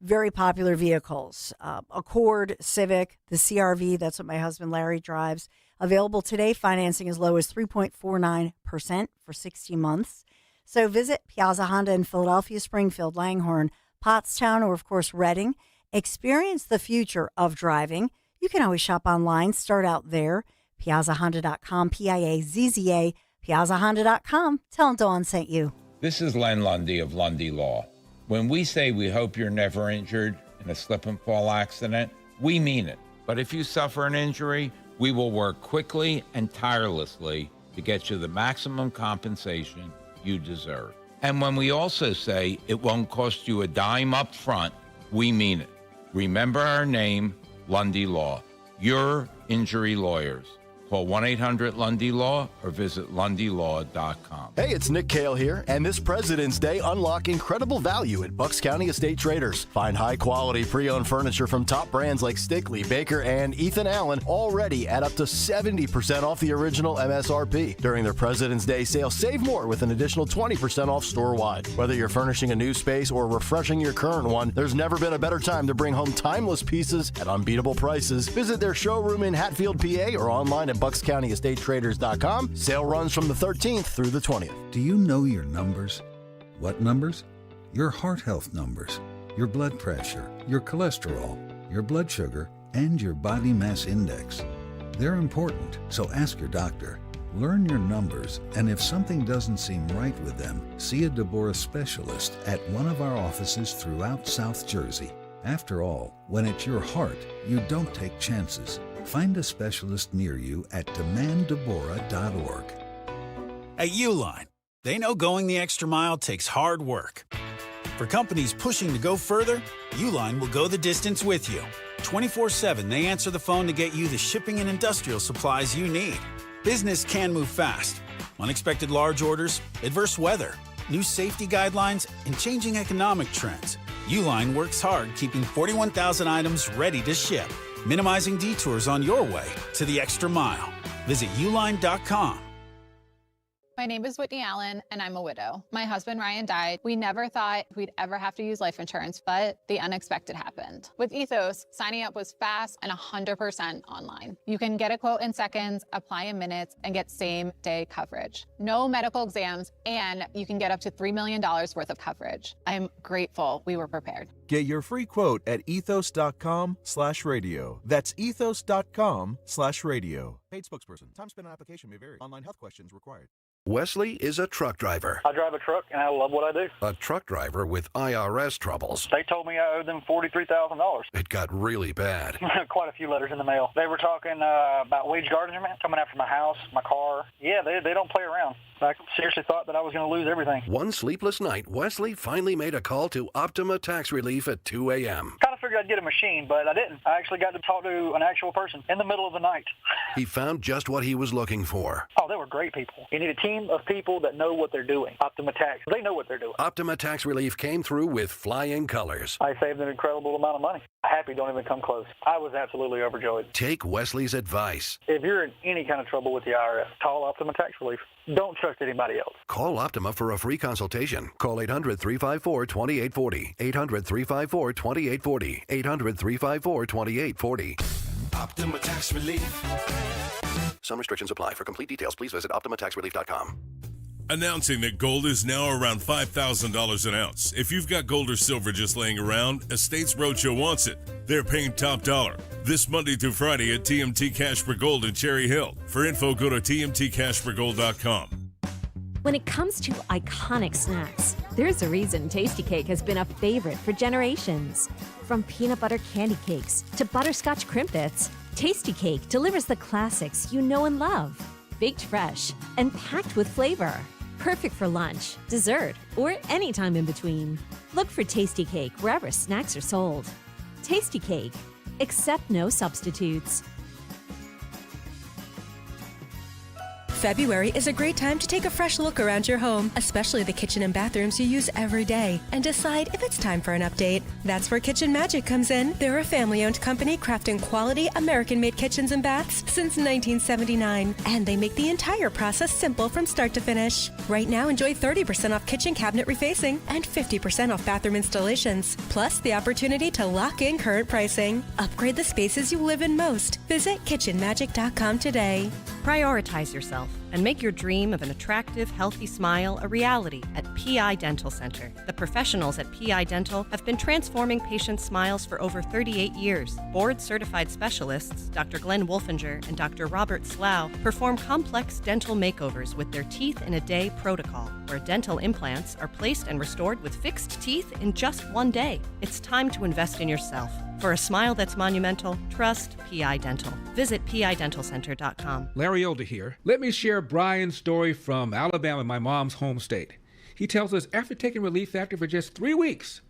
very popular vehicles, Accord, Civic, the CR-V, that's what my husband Larry drives. Available today, financing as low as 3.49% for 60 months. So visit Piazza Honda in Philadelphia, Springfield, Langhorne, Pottstown, or of course Reading. Experience the future of driving. You can always shop online. Start out there. PiazzaHonda.com, Piazza, PiazzaHonda.com. Tell them Dawn sent you. This is Len Lundy of Lundy Law. When we say we hope you're never injured in a slip and fall accident, we mean it. But if you suffer an injury, we will work quickly and tirelessly to get you the maximum compensation you deserve. And when we also say it won't cost you a dime up front, we mean it. Remember our name, Lundy Law. Your injury lawyers. Call 1-800-LUNDY-LAW or visit LundyLaw.com. Hey, it's Nick Cale here, and this President's Day, unlock incredible value at Bucks County Estate Traders. Find high-quality pre-owned furniture from top brands like Stickley, Baker, and Ethan Allen, already at up to 70% off the original MSRP. During their President's Day sale, save more with an additional 20% off store-wide. Whether you're furnishing a new space or refreshing your current one, there's never been a better time to bring home timeless pieces at unbeatable prices. Visit their showroom in Hatfield, PA, or online at BucksCountyEstateTraders.com. Sale runs from the 13th through the 20th. Do you know your numbers? What numbers? Your heart health numbers, your blood pressure, your cholesterol, your blood sugar, and your body mass index. They're important, so ask your doctor. Learn your numbers, and if something doesn't seem right with them, see a Deborah specialist at one of our offices throughout South Jersey. After all, when it's your heart, you don't take chances. Find a specialist near you at demanddeborah.org. At Uline, they know going the extra mile takes hard work. For companies pushing to go further, Uline will go the distance with you. 24/7, they answer the phone to get you the shipping and industrial supplies you need. Business can move fast. Unexpected large orders, adverse weather, new safety guidelines, and changing economic trends. Uline works hard keeping 41,000 items ready to ship, minimizing detours on your way to the extra mile. Visit uline.com. My name is Whitney Allen, and I'm a widow. My husband, Ryan, died. We never thought we'd ever have to use life insurance, but the unexpected happened. With Ethos, signing up was fast and 100% online. You can get a quote in seconds, apply in minutes, and get same-day coverage. No medical exams, and you can get up to $3 million worth of coverage. I'm grateful we were prepared. Get your free quote at ethos.com/radio. That's ethos.com/radio. Paid spokesperson. Time spent on application may vary. Online health questions required. Wesley is a truck driver. I drive a truck, and I love what I do. A truck driver with IRS troubles. They told me I owed them $43,000. It got really bad. Quite a few letters in the mail. They were talking about wage garnishment, coming after my house, my car. Yeah, they don't play around. I seriously thought that I was going to lose everything. One sleepless night, Wesley finally made a call to Optima Tax Relief at 2 a.m. Kind of figured I'd get a machine, but I didn't. I actually got to talk to an actual person in the middle of the night. He found just what he was looking for. Oh, they were great people. You need a team of people that know what they're doing. Optima Tax, they know what they're doing. Optima Tax Relief came through with flying colors. I saved an incredible amount of money. Happy don't even come close. I was absolutely overjoyed. Take Wesley's advice. If you're in any kind of trouble with the IRS, call Optima Tax Relief. Don't trust anybody else. Call Optima for a free consultation. Call 800-354-2840. 800-354-2840. 800-354-2840. Optima Tax Relief. Some restrictions apply. For complete details, please visit OptimaTaxRelief.com. Announcing that gold is now around $5,000 an ounce. If you've got gold or silver just laying around, Estates Roadshow wants it. They're paying top dollar this Monday through Friday at TMT Cash for Gold in Cherry Hill. For info, go to tmtcashforgold.com. When it comes to iconic snacks, there's a reason Tasty Cake has been a favorite for generations. From peanut butter candy cakes to butterscotch crimpets, Tasty Cake delivers the classics you know and love. Baked fresh and packed with flavor. Perfect for lunch, dessert, or any time in between. Look for Tasty Cake wherever snacks are sold. Tasty Cake. Accept no substitutes. February is a great time to take a fresh look around your home, especially the kitchen and bathrooms you use every day, and decide if it's time for an update. That's where Kitchen Magic comes in. They're a family-owned company crafting quality American-made kitchens and baths since 1979, and they make the entire process simple from start to finish. Right now, enjoy 30% off kitchen cabinet refacing and 50% off bathroom installations, plus the opportunity to lock in current pricing. Upgrade the spaces you live in most. Visit kitchenmagic.com today. Prioritize yourself and make your dream of an attractive, healthy smile a reality at PI Dental Center. The professionals at PI Dental have been transforming patients' smiles for over 38 years. Board-certified specialists, Dr. Glenn Wolfinger and Dr. Robert Slough, perform complex dental makeovers with their Teeth in a Day protocol, where dental implants are placed and restored with fixed teeth in just one day. It's time to invest in yourself. For a smile that's monumental, trust PI Dental. Visit pidentalcenter.com. Larry Older here. Let me share Brian's story from Alabama, my mom's home state. He tells us after taking Relief Factor for just 3 weeks,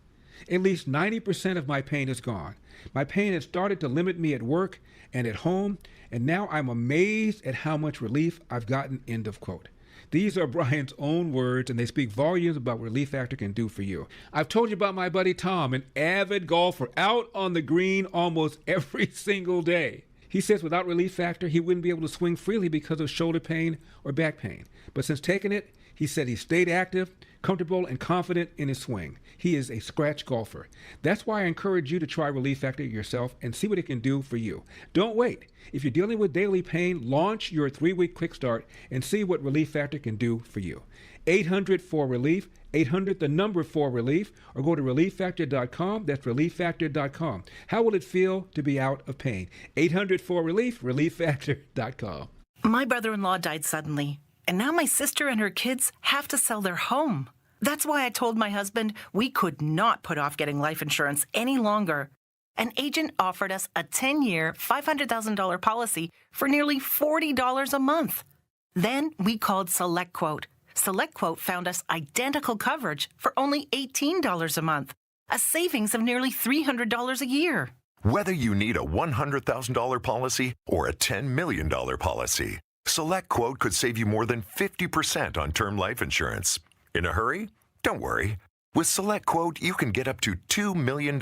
at least 90% of my pain is gone. My pain had started to limit me at work and at home, and now I'm amazed at how much relief I've gotten, end of quote. These are Brian's own words, and they speak volumes about what Relief Factor can do for you. I've told you about my buddy Tom, an avid golfer, out on the green almost every single day. He says without Relief Factor, he wouldn't be able to swing freely because of shoulder pain or back pain. But since taking it, he said he stayed active, comfortable, and confident in his swing. He is a scratch golfer. That's why I encourage you to try Relief Factor yourself and see what it can do for you. Don't wait. If you're dealing with daily pain, launch your 3-week quick start and see what Relief Factor can do for you. 800-4RELIEF, 800-4RELIEF, or go to relieffactor.com. That's relieffactor.com. How will it feel to be out of pain? 800-4RELIEF, relieffactor.com. My brother-in-law died suddenly, and now my sister and her kids have to sell their home. That's why I told my husband we could not put off getting life insurance any longer. An agent offered us a 10-year, $500,000 policy for nearly $40 a month. Then we called SelectQuote. SelectQuote found us identical coverage for only $18 a month, a savings of nearly $300 a year. Whether you need a $100,000 policy or a $10 million policy, SelectQuote could save you more than 50% on term life insurance. In a hurry? Don't worry. With SelectQuote, you can get up to $2 million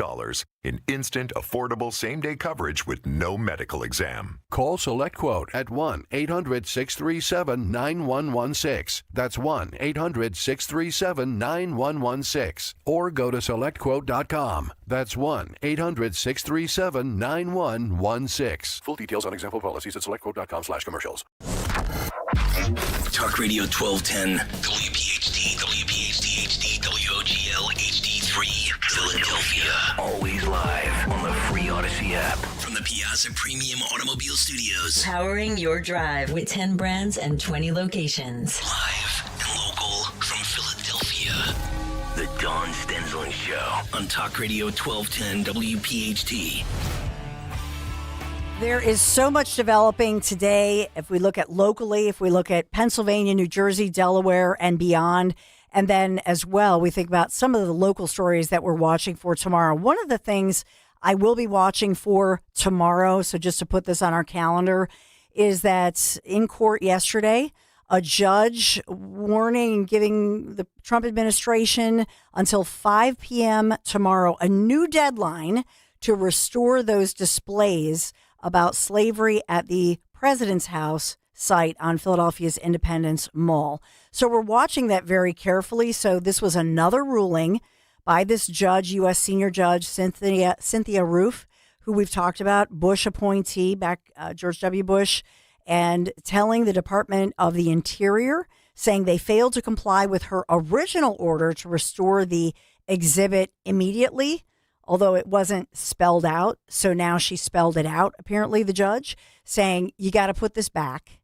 in instant, affordable same-day coverage with no medical exam. Call SelectQuote at 1-800-637-9116. That's 1-800-637-9116. Or go to SelectQuote.com. That's 1-800-637-9116. Full details on example policies at SelectQuote.com/commercials. Talk Radio 1210, WPHT, WPHT HD, WOGL HD3, Philadelphia. Always live on the free Odyssey app. From the Piazza Premium Automobile Studios. Powering your drive with 10 brands and 20 locations. Live and local from Philadelphia. The Dawn Stensland Show on Talk Radio 1210, WPHT. There is so much developing today. If we look at locally, if we look at Pennsylvania, New Jersey, Delaware, and beyond, and then as well, we think about some of the local stories that we're watching for tomorrow. One of the things I will be watching for tomorrow, so just to put this on our calendar, is that in court yesterday, a judge warning and giving the Trump administration until 5 p.m. tomorrow a new deadline to restore those displays about slavery at the President's House site on Philadelphia's Independence Mall. So we're watching that very carefully. So this was another ruling by this judge, U.S. Senior Judge Cynthia Roof, who we've talked about, Bush appointee back, George W. Bush, and telling the Department of the Interior, saying they failed to comply with her original order to restore the exhibit immediately, although it wasn't spelled out. So now she spelled it out, apparently, the judge, saying you got to put this back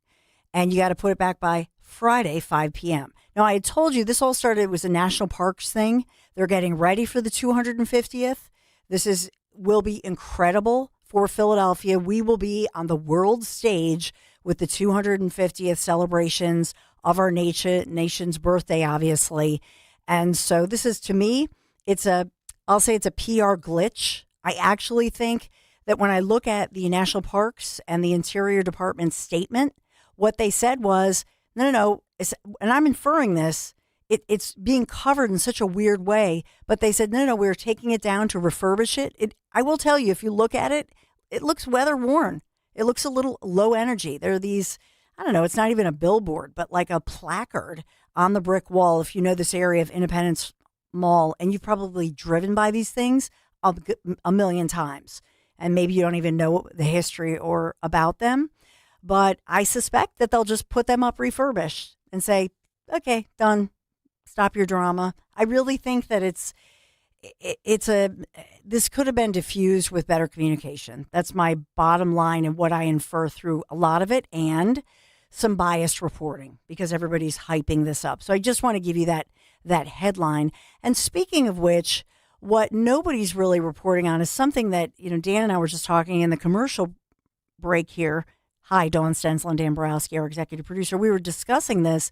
and you got to put it back by Friday, 5 p.m. Now, I had told you this all started, it was a national parks thing. They're getting ready for the 250th. This will be incredible for Philadelphia. We will be on the world stage with the 250th celebrations of our nation's birthday, obviously. And so this is, to me, I'll say it's a PR glitch. I actually think that when I look at the national parks and the Interior Department's statement, what they said was, no, and I'm inferring this, it's being covered in such a weird way, but they said, no, we're taking it down to refurbish it. I will tell you, if you look at it, it looks weather worn. It looks a little low energy. There are these, I don't know, it's not even a billboard, but like a placard on the brick wall. If you know this area of Independence Mall, and you've probably driven by these things a million times, and maybe you don't even know the history or about them, but I suspect that they'll just put them up refurbished and say, okay, done, stop your drama. I really think that this could have been diffused with better communication. That's my bottom line and what I infer through a lot of it, and some biased reporting, because everybody's hyping this up. So I just want to give you that headline. And speaking of which, what nobody's really reporting on is something that, Dan and I were just talking in the commercial break here. Hi, Dawn Stensland, Dan Borowski, our executive producer. We were discussing that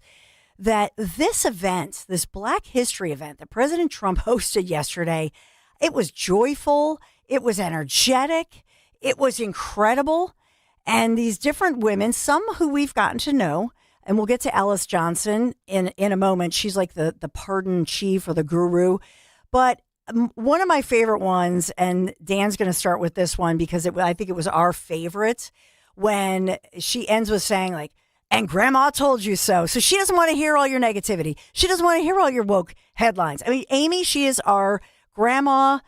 this event, this Black History event that President Trump hosted yesterday, it was joyful, it was energetic, it was incredible. And these different women, some who we've gotten to know, and we'll get to Alice Johnson in a moment. She's like the pardon chief or the guru. But one of my favorite ones, and Dan's going to start with this one because I think it was our favorite, when she ends with saying, like, and Grandma told you so. So she doesn't want to hear all your negativity. She doesn't want to hear all your woke headlines. I mean, Amy, she is our grandma,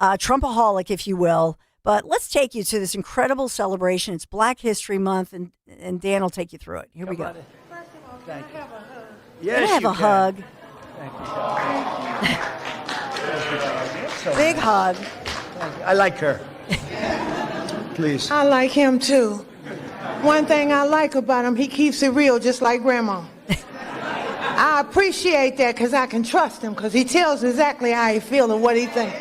Trumpaholic, if you will. But let's take you to this incredible celebration. It's Black History Month, and Dan will take you through it. Here we go. Thank you. Yes, can I have a hug? Thank you. Big hug. Thank you. I like her. Please. I like him too. One thing I like about him, he keeps it real, just like Grandma. I I appreciate that because I can trust him because he tells exactly how he feels and what he thinks.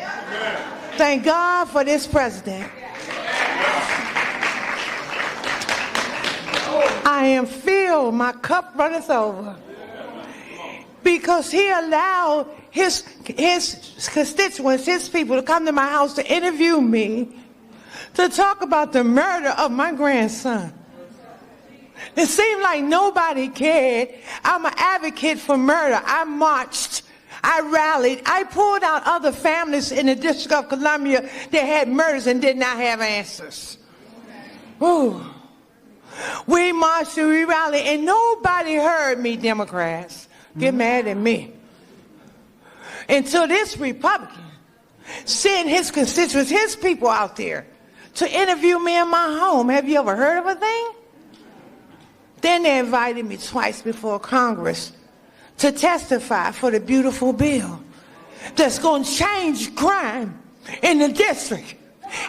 Thank God for this president. I am filled, my cup runneth over. Because he allowed his constituents, his people, to come to my house to interview me, to talk about the murder of my grandson. It seemed like nobody cared. I'm an advocate for murder. I marched. I rallied. I pulled out other families in the District of Columbia that had murders and did not have answers. Ooh. We marched and we rallied, and nobody heard me, Democrats, get mad at me. Until this Republican sent his constituents, his people out there to interview me in my home. Have you ever heard of a thing? Then they invited me twice before Congress to testify for the beautiful bill that's going to change crime in the district.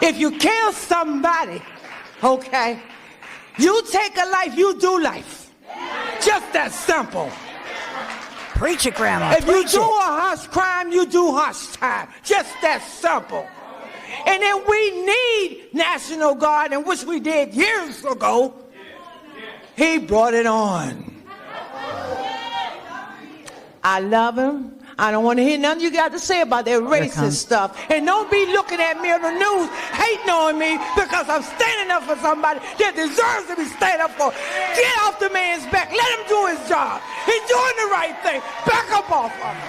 If you kill somebody, okay, you take a life, you do life. Just that simple. Preach it, Grandma. If you do a harsh crime, you do harsh time. Just that simple. And then we need National Guard, and which we did years ago. He brought it on. I love him. I don't want to hear nothing you got to say about that racist stuff. And don't be looking at me on the news hating on me because I'm standing up for somebody that deserves to be standing up for. Get off the man's back. Let him do his job. He's doing the right thing. Back up off of him.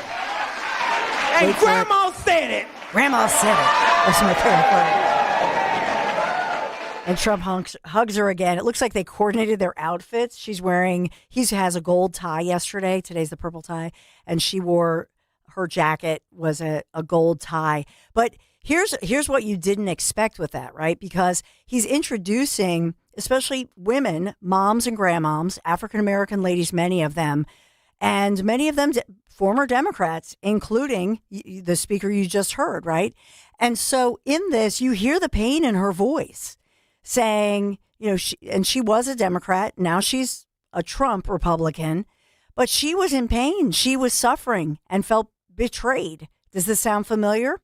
And Grandma said it. Grandma said it. That's my favorite part. And Trump hugs her again. It looks like they coordinated their outfits. He has a gold tie yesterday. Today's the purple tie. And she wore, her jacket was a gold tie. But here's what you didn't expect with that, right? Because he's introducing, especially women, moms and grandmoms, African-American ladies, many of them, and many of them former Democrats, including the speaker you just heard, right? And so in this, you hear the pain in her voice, saying, she was a Democrat. Now she's a Trump Republican, but she was in pain. She was suffering and felt betrayed. Does this sound familiar?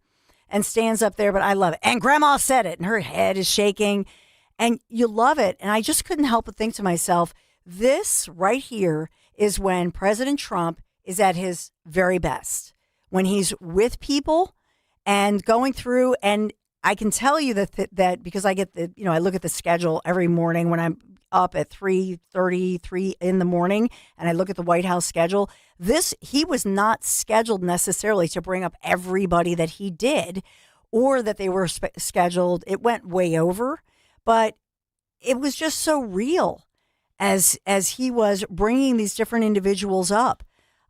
And stands up there, but I love it. And Grandma said it, and her head is shaking, and you love it. And I just couldn't help but think to myself, this right here is when President Trump is at his very best, when he's with people and going through. And I can tell you that because I get I look at the schedule every morning when I'm up at 3:33 in the morning, and I look at the White House schedule. He was not scheduled necessarily to bring up everybody that he did, or that they were scheduled. It went way over, but it was just so real as he was bringing these different individuals up.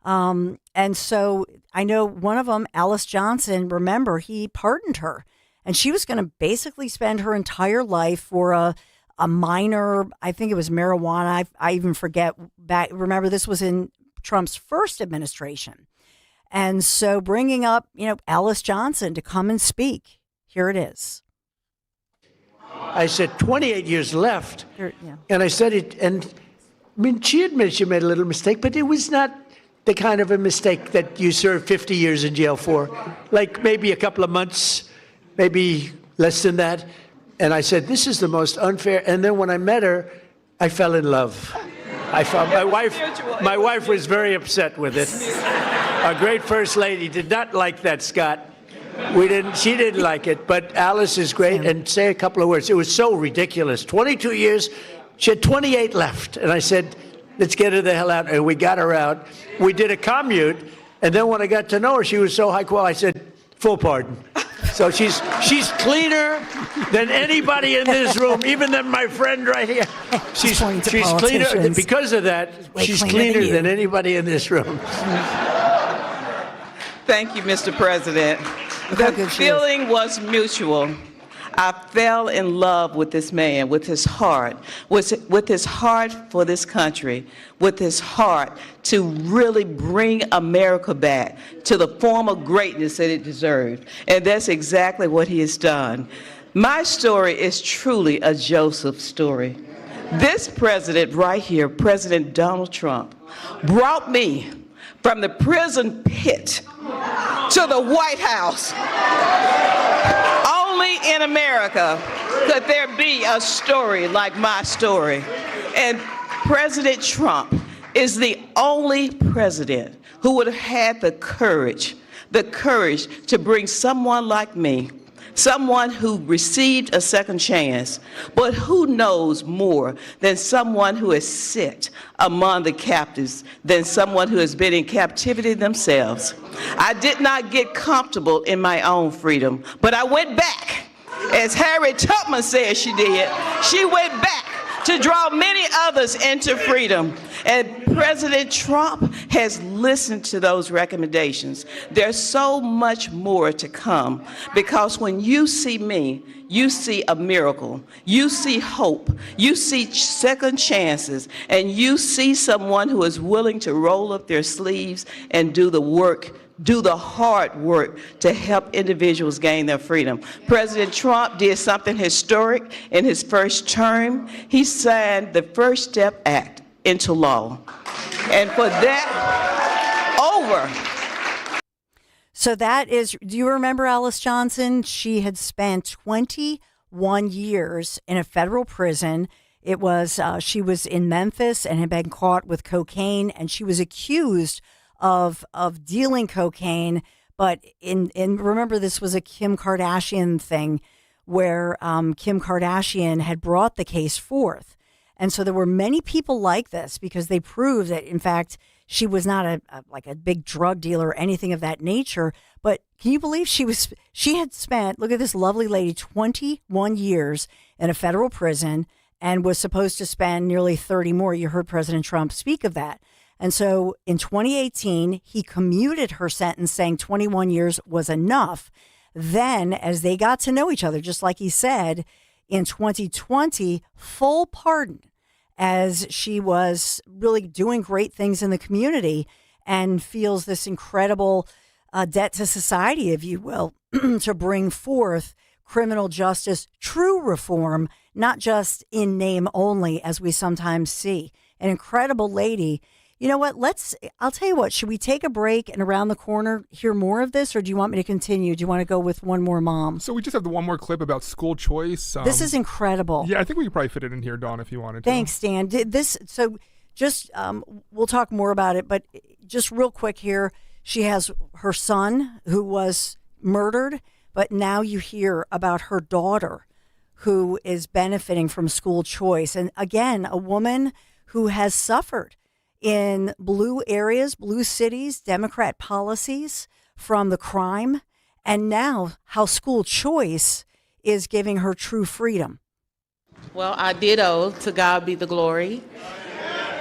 And so I know one of them, Alice Johnson. Remember, he pardoned her. And she was going to basically spend her entire life for a minor, I think it was marijuana. I even forget back. Remember, this was in Trump's first administration. And so bringing up, Alice Johnson to come and speak. Here it is. I said, 28 years left. Yeah. And I said it, and she admitted she made a little mistake, but it was not the kind of a mistake that you serve 50 years in jail for. Like maybe a couple of months, maybe less than that. And I said, this is the most unfair. And then when I met her, I fell in love. I found my wife was very upset with it. Our great first lady did not like that, Scott. She didn't like it, but Alice is great. And say a couple of words. It was so ridiculous. 22 years, she had 28 left. And I said, let's get her the hell out. And we got her out. We did a commute. And then when I got to know her, she was so high quality, I said, full pardon. So she's cleaner than anybody in this room, even than my friend right here. She's cleaner. Because of that, she's cleaner than anybody in this room. Thank you, Mr. President. The feeling was mutual. I fell in love with this man, with his heart for this country, with his heart to really bring America back to the form of greatness that it deserved. And that's exactly what he has done. My story is truly a Joseph story. This president right here, President Donald Trump, brought me from the prison pit to the White House. Only in America could there be a story like my story. And President Trump is the only president who would have had the courage to bring someone like me, someone who received a second chance, but who knows more than someone who has sit among the captives, than someone who has been in captivity themselves. I did not get comfortable in my own freedom, but I went back. As Harriet Tubman said she did, she went back to draw many others into freedom. And President Trump has listened to those recommendations. There's so much more to come, because when you see me, you see a miracle, you see hope, you see second chances, and you see someone who is willing to roll up their sleeves and do the work, do the hard work to help individuals gain their freedom. President Trump did something historic in his first term. He signed the First Step Act into law. And for that, So that is, do you remember Alice Johnson? She had spent 21 years in a federal prison. It was, she was in Memphis and had been caught with cocaine, and she was accused of dealing cocaine. But remember, this was a Kim Kardashian thing where Kim Kardashian had brought the case forth. And so there were many people like this because they proved that, in fact, she was not a big drug dealer or anything of that nature. But can you believe she had spent, look at this lovely lady, 21 years in a federal prison and was supposed to spend nearly 30 more. You heard President Trump speak of that. And so in 2018, he commuted her sentence, saying 21 years was enough. Then, as they got to know each other, just like he said, in 2020, full pardon, as she was really doing great things in the community and feels this incredible debt to society, if you will, to bring forth criminal justice, true reform, not just in name only, as we sometimes see. An incredible lady. You know what? I'll tell you what, should we take a break and around the corner hear more of this, or do you want me to continue? Do you want to go with one more mom? So we just have the one more clip about school choice. This is incredible. Yeah, I think we could probably fit it in here, Dawn, if you wanted to. Thanks, Dan. We'll talk more about it, but just real quick here, she has her son who was murdered, but now you hear about her daughter who is benefiting from school choice. And again, a woman who has suffered in blue areas, blue cities, Democrat policies from the crime, and now how school choice is giving her true freedom. Well, I ditto, to God be the glory.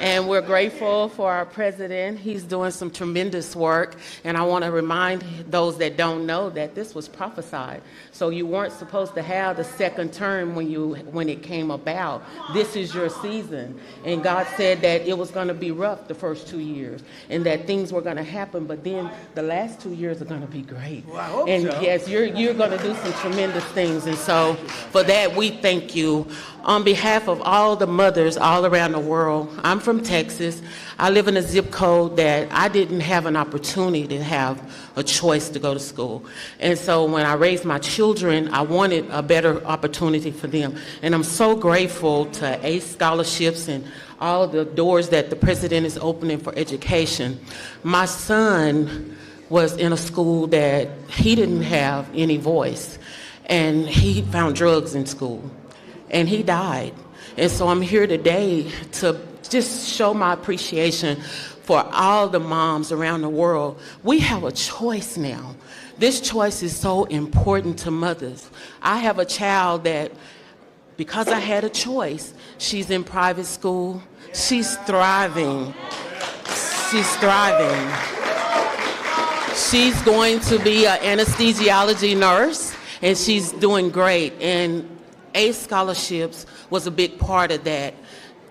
And we're grateful for our president. He's doing some tremendous work. And I want to remind those that don't know that this was prophesied. So you weren't supposed to have the second term when it came about. This is your season. And God said that it was going to be rough the first 2 years and that things were going to happen. But then the last 2 years are going to be great. Well, I hope and so. yes, you're going to do some tremendous things. And so for that, we thank you. On behalf of all the mothers all around the world, I'm from Texas. I live in a zip code that I didn't have an opportunity to have a choice to go to school. And so when I raised my children, I wanted a better opportunity for them. And I'm so grateful to ACE scholarships and all the doors that the president is opening for education. My son was in a school that he didn't have any voice, and he found drugs in school. And he died. And so I'm here today to just show my appreciation for all the moms around the world. We have a choice now. This choice is so important to mothers. I have a child that, because I had a choice, she's in private school. She's thriving. She's thriving. She's going to be an anesthesiology nurse, and she's doing great. And ACE scholarships was a big part of that.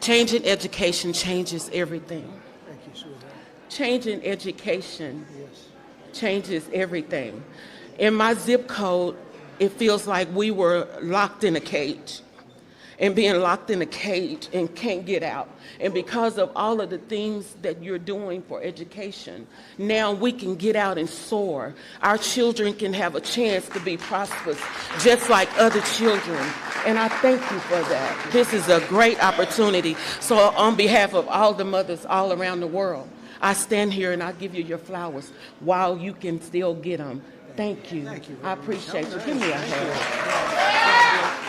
Changing education changes everything. Thank you, sweetheart. Changing education changes everything. In my zip code, it feels like we were locked in a cage. and being locked in a cage and can't get out. And because of all of the things that you're doing for education, now we can get out and soar. Our children can have a chance to be prosperous just like other children. And I thank you for that. This is a great opportunity. So on behalf of all the mothers all around the world, I stand here and I give you your flowers while you can still get them. Thank you. I appreciate you. Give me a hand.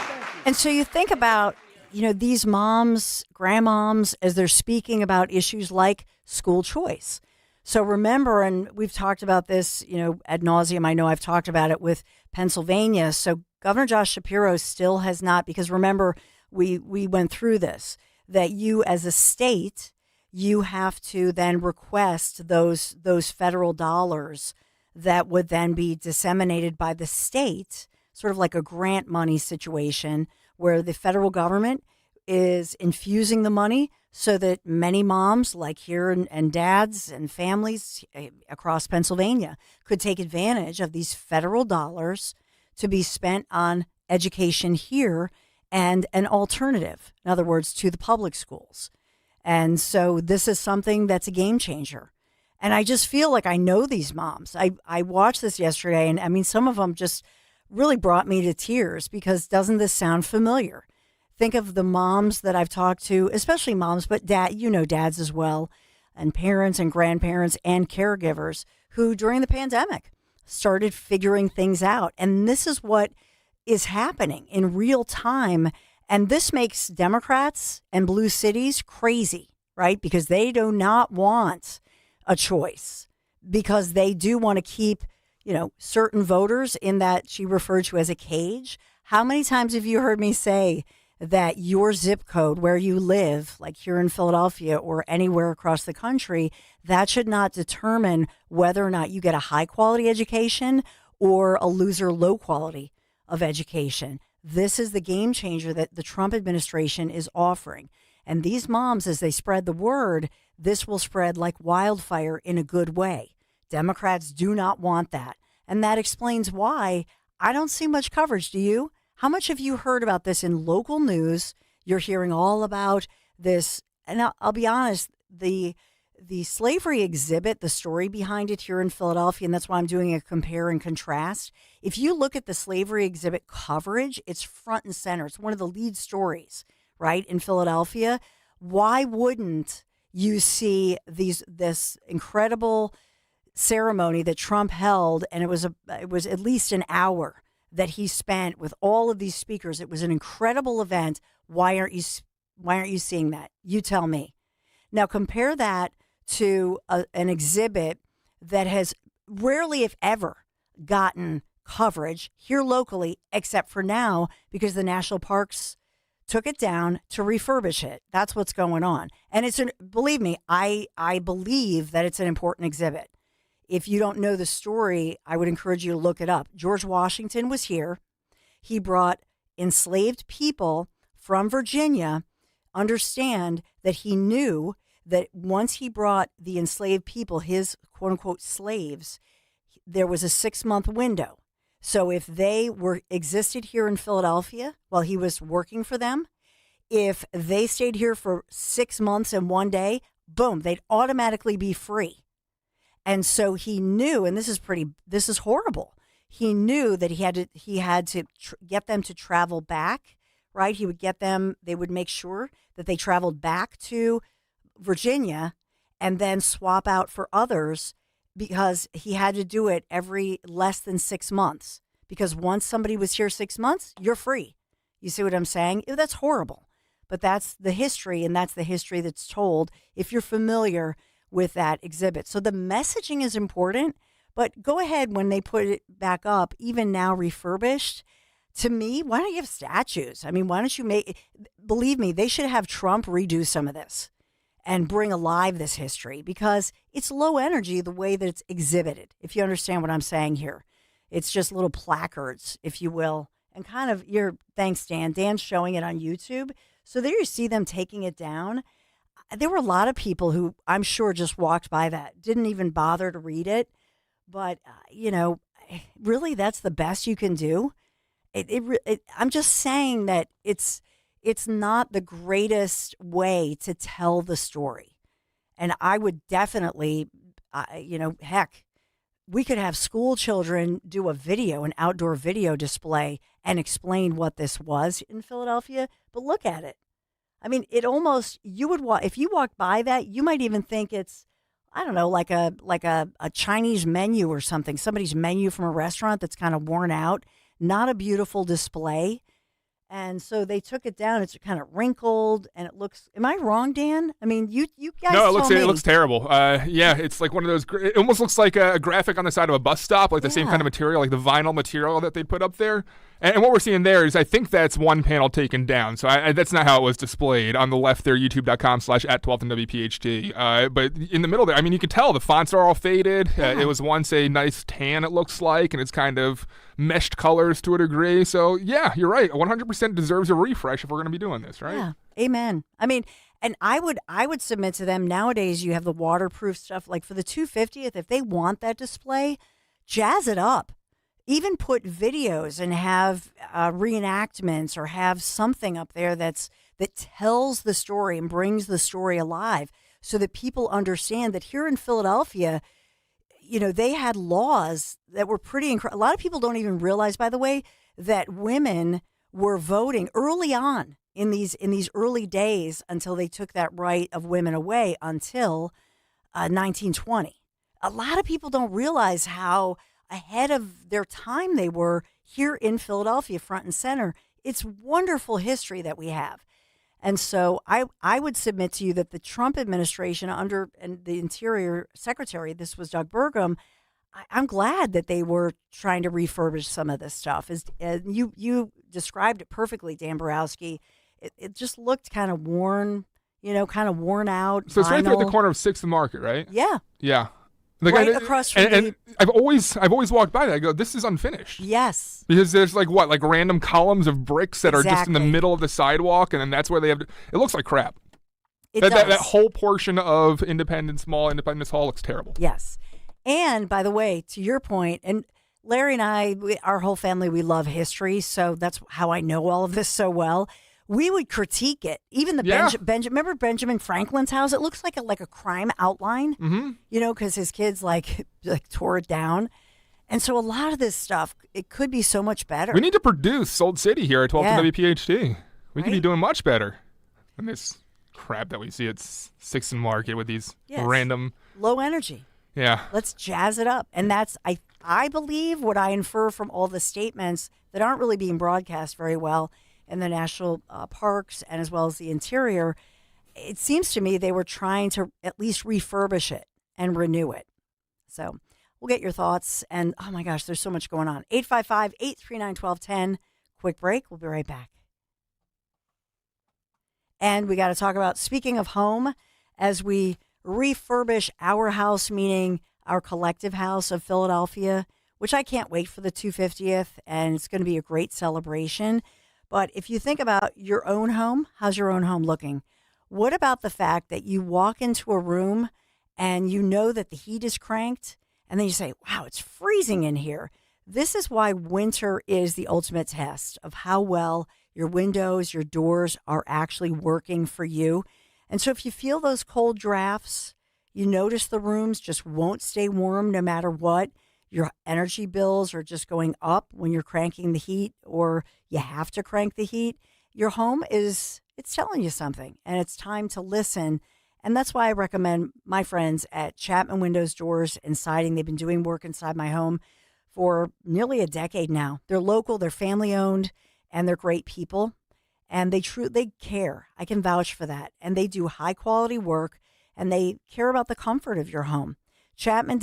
And so you think about, these moms, grandmoms, as they're speaking about issues like school choice. So remember, and we've talked about this, ad nauseum. I know I've talked about it with Pennsylvania. So Governor Josh Shapiro still has not, because remember, we went through this, that you as a state, you have to then request those federal dollars that would then be disseminated by the state, sort of like a grant money situation where the federal government is infusing the money so that many moms like here and dads and families across Pennsylvania could take advantage of these federal dollars to be spent on education here and an alternative, in other words, to the public schools. And so this is something that's a game changer. And I just feel like I know these moms. I watched this yesterday, and I mean, some of them just really brought me to tears because doesn't this sound familiar? Think of the moms that I've talked to, especially moms, but dads as well, and parents and grandparents and caregivers who during the pandemic started figuring things out. And this is what is happening in real time. And this makes Democrats and blue cities crazy, right? Because they do not want a choice, because they do want to keep, certain voters in that she referred to as a cage. How many times have you heard me say that your zip code where you live, like here in Philadelphia or anywhere across the country, that should not determine whether or not you get a high quality education or a loser low quality of education? This is the game changer that the Trump administration is offering. And these moms, as they spread the word, this will spread like wildfire in a good way. Democrats do not want that. And that explains why I don't see much coverage. Do you? How much have you heard about this in local news? You're hearing all about this. And I'll be honest, the slavery exhibit, the story behind it here in Philadelphia, and that's why I'm doing a compare and contrast. If you look at the slavery exhibit coverage, it's front and center. It's one of the lead stories, right, in Philadelphia. Why wouldn't you see this incredible ceremony that Trump held, and it was at least an hour that he spent with all of these speakers. It was an incredible event. Why aren't you seeing that? You tell me. Now compare that to an exhibit that has rarely, if ever, gotten coverage here locally, except for now because the national parks took it down to refurbish it. That's what's going on. And believe me, I believe that it's an important exhibit. If you don't know the story, I would encourage you to look it up. George Washington was here. He brought enslaved people from Virginia. Understand that he knew that once he brought the enslaved people, his quote unquote slaves, there was a 6-month window. So if they existed here in Philadelphia while he was working for them, if they stayed here for 6 months and 1 day, boom, they'd automatically be free. And so he knew, and this is horrible. He knew that he had to get them to travel back, right? He would get them, they would make sure that they traveled back to Virginia and then swap out for others, because he had to do it every less than 6 months. Because once somebody was here 6 months, you're free. You see what I'm saying? That's horrible. But that's the history, and that's the history that's told if you're familiar with that exhibit. So the messaging is important, but go ahead when they put it back up, even now refurbished. To me, why don't you have statues? I mean, why don't you believe me, they should have Trump redo some of this and bring alive this history, because it's low energy the way that it's exhibited, if you understand what I'm saying here. It's just little placards, if you will, and kind of thanks, Dan. Dan's showing it on YouTube. So there you see them taking it down. There were a lot of people who I'm sure just walked by that, didn't even bother to read it. But, really, that's the best you can do. I'm just saying that it's it's not the greatest way to tell the story. And I would definitely, heck, we could have school children do an outdoor video display and explain what this was in Philadelphia. But look at it. I mean, it almost, if you walked by that, you might even think it's, I don't know, like a Chinese menu or something, somebody's menu from a restaurant that's kind of worn out, not a beautiful display. And so they took it down. It's kind of wrinkled, and it looks. Am I wrong, Dan? I mean, you guys. No, it looks terrible. Yeah, it's like one of those. It almost looks like a graphic on the side of a bus stop, like the same kind of material, like the vinyl material that they put up there. And what we're seeing there is, I think that's one panel taken down. So that's not how it was displayed on the left there, youtube.com/@12thewpht. But in the middle there, I mean, you can tell the fonts are all faded. It was once a nice tan, it looks like, and it's kind of meshed colors to a degree. So yeah, you're right. 100% deserves a refresh if we're going to be doing this, right? Yeah, amen. I mean, and I would submit to them, nowadays you have the waterproof stuff. Like for the 250th, if they want that display, jazz it up. Even put videos and have reenactments, or have something up there that tells the story and brings the story alive, so that people understand that here in Philadelphia, they had laws that were pretty incredible. A lot of people don't even realize, by the way, that women were voting early on in these early days, until they took that right of women away until 1920. A lot of people don't realize how ahead of their time they were here in Philadelphia, front and center. It's wonderful history that we have. And so I would submit to you that the Trump administration and the Interior Secretary, this was Doug Burgum, I'm glad that they were trying to refurbish some of this stuff. As you described it perfectly, Dan Borowski. It just looked kind of worn, kind of worn out. So it's right there at the vinyl. corner of 6th and Market, right? Yeah. Yeah. Right across from and I've always walked by that. I go, this is unfinished. Yes. Because there's like random columns of bricks that are just in the Exactly. middle of the sidewalk, and then that's where they have. It looks like crap. It That does. whole portion of Independence Hall looks terrible. Yes. And by the way, to your point, and Larry and I, our whole family, we love history, so that's how I know all of this so well. We would critique it. Even the remember Benjamin Franklin's house? It looks like a crime outline, because his kids like tore it down. And so a lot of this stuff, it could be so much better. We need to produce Sold City here at 12th and WPHT. We could be Right? doing much better than this crap that we see at 6th and Market with these random. Low energy. Yeah. Let's jazz it up. And that's, I believe, what I infer from all the statements that aren't really being broadcast very well in the national parks and as well as the interior. It seems to me they were trying to at least refurbish it and renew it. So we'll get your thoughts. And oh my gosh, there's so much going on. 855-839-1210. Quick break. We'll be right back. And we got to talk about, speaking of home, as we refurbish our house, meaning our collective house of Philadelphia, which I can't wait for the 250th, and it's going to be a great celebration. But if you think about your own home, how's your own home looking? What about the fact that you walk into a room and you know that the heat is cranked, and then you say, wow, it's freezing in here? This is why winter is the ultimate test of how well your windows, your doors are actually working for you. And so if you feel those cold drafts, you notice the rooms just won't stay warm no matter what, your energy bills are just going up when you're cranking the heat, or you have to crank the heat, your home it's telling you something, and it's time to listen. And that's why I recommend my friends at Chapman Windows, Doors, and Siding. They've been doing work inside my home for nearly a decade now. They're local, they're family owned, and they're great people. And they care. I can vouch for that. And they do high quality work, and they care about the comfort of your home. Chapman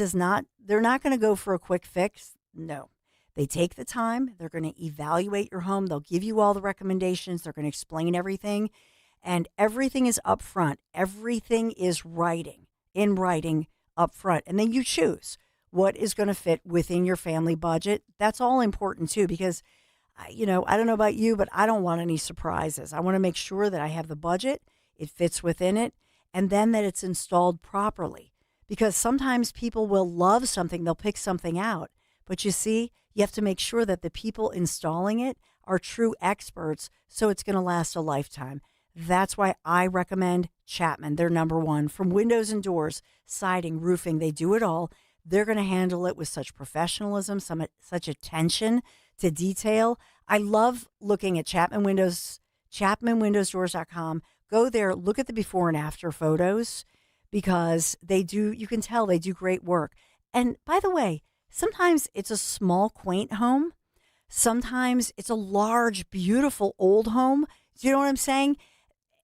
they're not going to go for a quick fix. No, they take the time. They're going to evaluate your home. They'll give you all the recommendations. They're going to explain everything, and everything is up front. Everything is in writing up front. And then you choose what is going to fit within your family budget. That's all important too, because I don't know about you, but I don't want any surprises. I want to make sure that I have the budget, it fits within it, and then that it's installed properly. Because sometimes people will love something, they'll pick something out. But you see, You have to make sure that the people installing it are true experts, so it's going to last a lifetime. That's why I recommend Chapman. They're number one. From windows and doors, siding, roofing, they do it all. They're going to handle it with such professionalism, such attention to detail. I love looking at Chapman Windows, ChapmanWindowsDoors.com. Go there, look at the before and after photos, because you can tell they do great work. And by the way, sometimes it's a small, quaint home. Sometimes it's a large, beautiful old home. Do you know what I'm saying?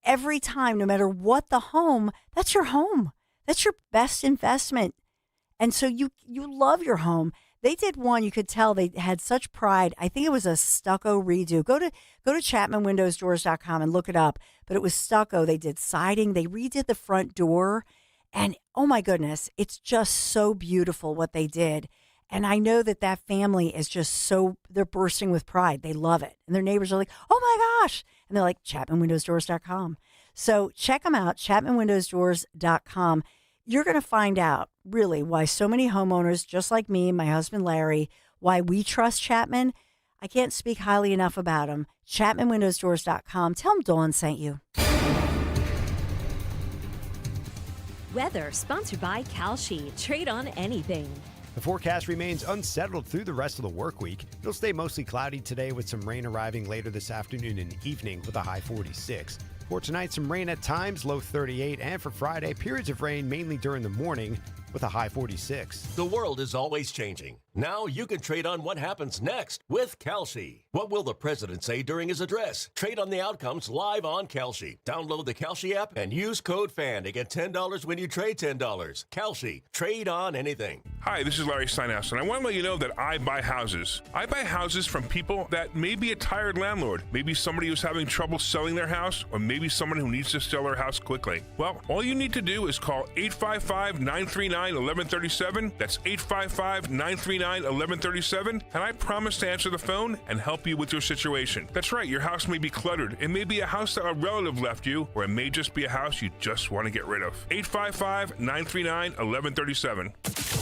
Every time, no matter what the home, that's your home. That's your best investment. And so you love your home. They did one, you could tell they had such pride. I think it was a stucco redo. Go to ChapmanWindowsDoors.com and look it up. But it was stucco. They did siding. They redid the front door. And oh my goodness, it's just so beautiful what they did. And I know that family is just they're bursting with pride. They love it. And their neighbors are like, oh my gosh. And they're like, ChapmanWindowsDoors.com. So check them out, ChapmanWindowsDoors.com. You're going to find out really why so many homeowners, just like me and my husband Larry, why we trust Chapman. I can't speak highly enough about them. ChapmanWindowsDoors.com. Tell them Dawn sent you. Weather sponsored by Kalshi. Trade on anything. The forecast remains unsettled through the rest of the work week. It'll stay mostly cloudy today with some rain arriving later this afternoon and evening with a high 46. For tonight, some rain at times, low 38, and for Friday, periods of rain mainly during the morning with a high 46. The world is always changing. Now you can trade on what happens next with Kalshi. What will the president say during his address? Trade on the outcomes live on Kalshi. Download the Kalshi app and use code FAN to get $10 when you trade $10. Kalshi. Trade on anything. Hi, this is Larry Steinhaus, and I want to let you know that I buy houses. I buy houses from people that may be a tired landlord, maybe somebody who's having trouble selling their house, or maybe someone who needs to sell their house quickly. Well, all you need to do is call 855-939-1137. That's 855-939-1137, and I promise to answer the phone and help you with your situation. That's right, your house may be cluttered. It may be a house that a relative left you, or it may just be a house you just want to get rid of. 855-939-1137.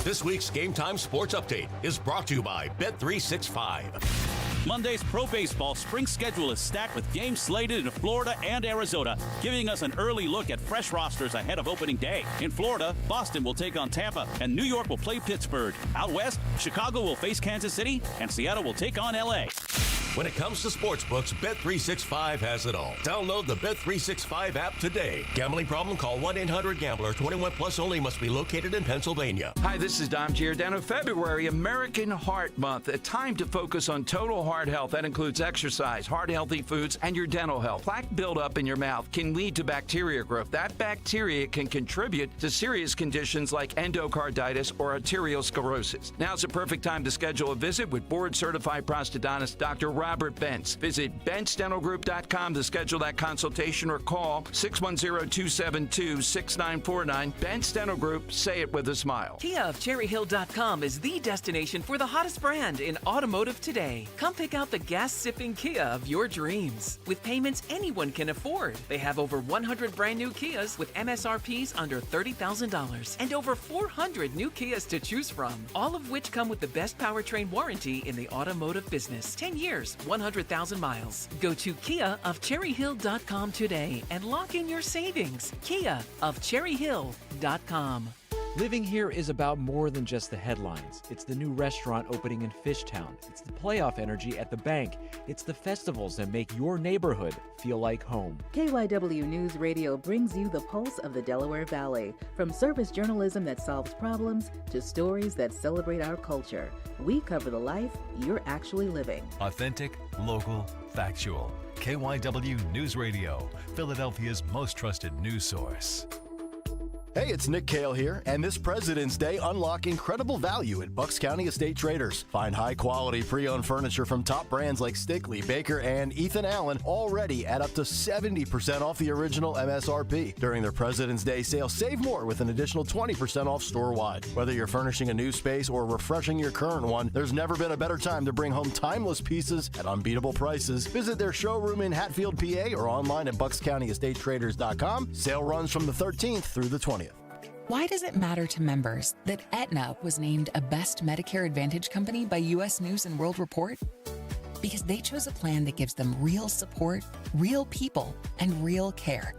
This week's Game Time Sports Update is brought to you by Bet365. Monday's pro baseball spring schedule is stacked with games slated in Florida and Arizona, giving us an early look at fresh rosters ahead of opening day. In Florida, Boston will take on Tampa, and New York will play Pittsburgh. Out west, Chicago will face Kansas City, and Seattle will take on LA. When it comes to sportsbooks, Bet365 has it all. Download the Bet365 app today. Gambling problem? Call 1-800-GAMBLER. 21 plus only. Must be located in Pennsylvania. Hi, this is Dom Giordano. February, American Heart Month. A time to focus on total heart health. That includes exercise, heart-healthy foods, and your dental health. Plaque buildup in your mouth can lead to bacteria growth. That bacteria can contribute to serious conditions like endocarditis or arteriosclerosis. Now's the perfect time to schedule a visit with board-certified prosthodontist Dr. Robert Bentz. Visit BentzDentalGroup.com to schedule that consultation or call 610-272-6949. Bentz Dental Group, say it with a smile. Kia of CherryHill.com is the destination for the hottest brand in automotive today. Come pick out the gas-sipping Kia of your dreams. With payments anyone can afford. They have over 100 brand new Kias with MSRPs under $30,000 and over 400 new Kias to choose from, all of which come with the best powertrain warranty in the automotive business. 10 years, 100,000 miles. Go to KiaofCherryHill.com today and lock in your savings. Kia of CherryHill.com. Living here is about more than just the headlines. It's the new restaurant opening in Fishtown. It's the playoff energy at the bank. It's the festivals that make your neighborhood feel like home. KYW News Radio brings you the pulse of the Delaware Valley. From service journalism that solves problems to stories that celebrate our culture, we cover the life you're actually living. Authentic, local, factual. KYW News Radio, Philadelphia's most trusted news source. Hey, it's Nick Cale here, and this President's Day, unlock incredible value at Bucks County Estate Traders. Find high-quality pre-owned furniture from top brands like Stickley, Baker, and Ethan Allen, already at up to 70% off the original MSRP. During their President's Day sale, save more with an additional 20% off store-wide. Whether you're furnishing a new space or refreshing your current one, there's never been a better time to bring home timeless pieces at unbeatable prices. Visit their showroom in Hatfield, PA, or online at BucksCountyEstateTraders.com. Sale runs from the 13th through the 20th. Why does it matter to members that Aetna was named a Best Medicare Advantage company by U.S. News & World Report? Because they chose a plan that gives them real support, real people, and real care.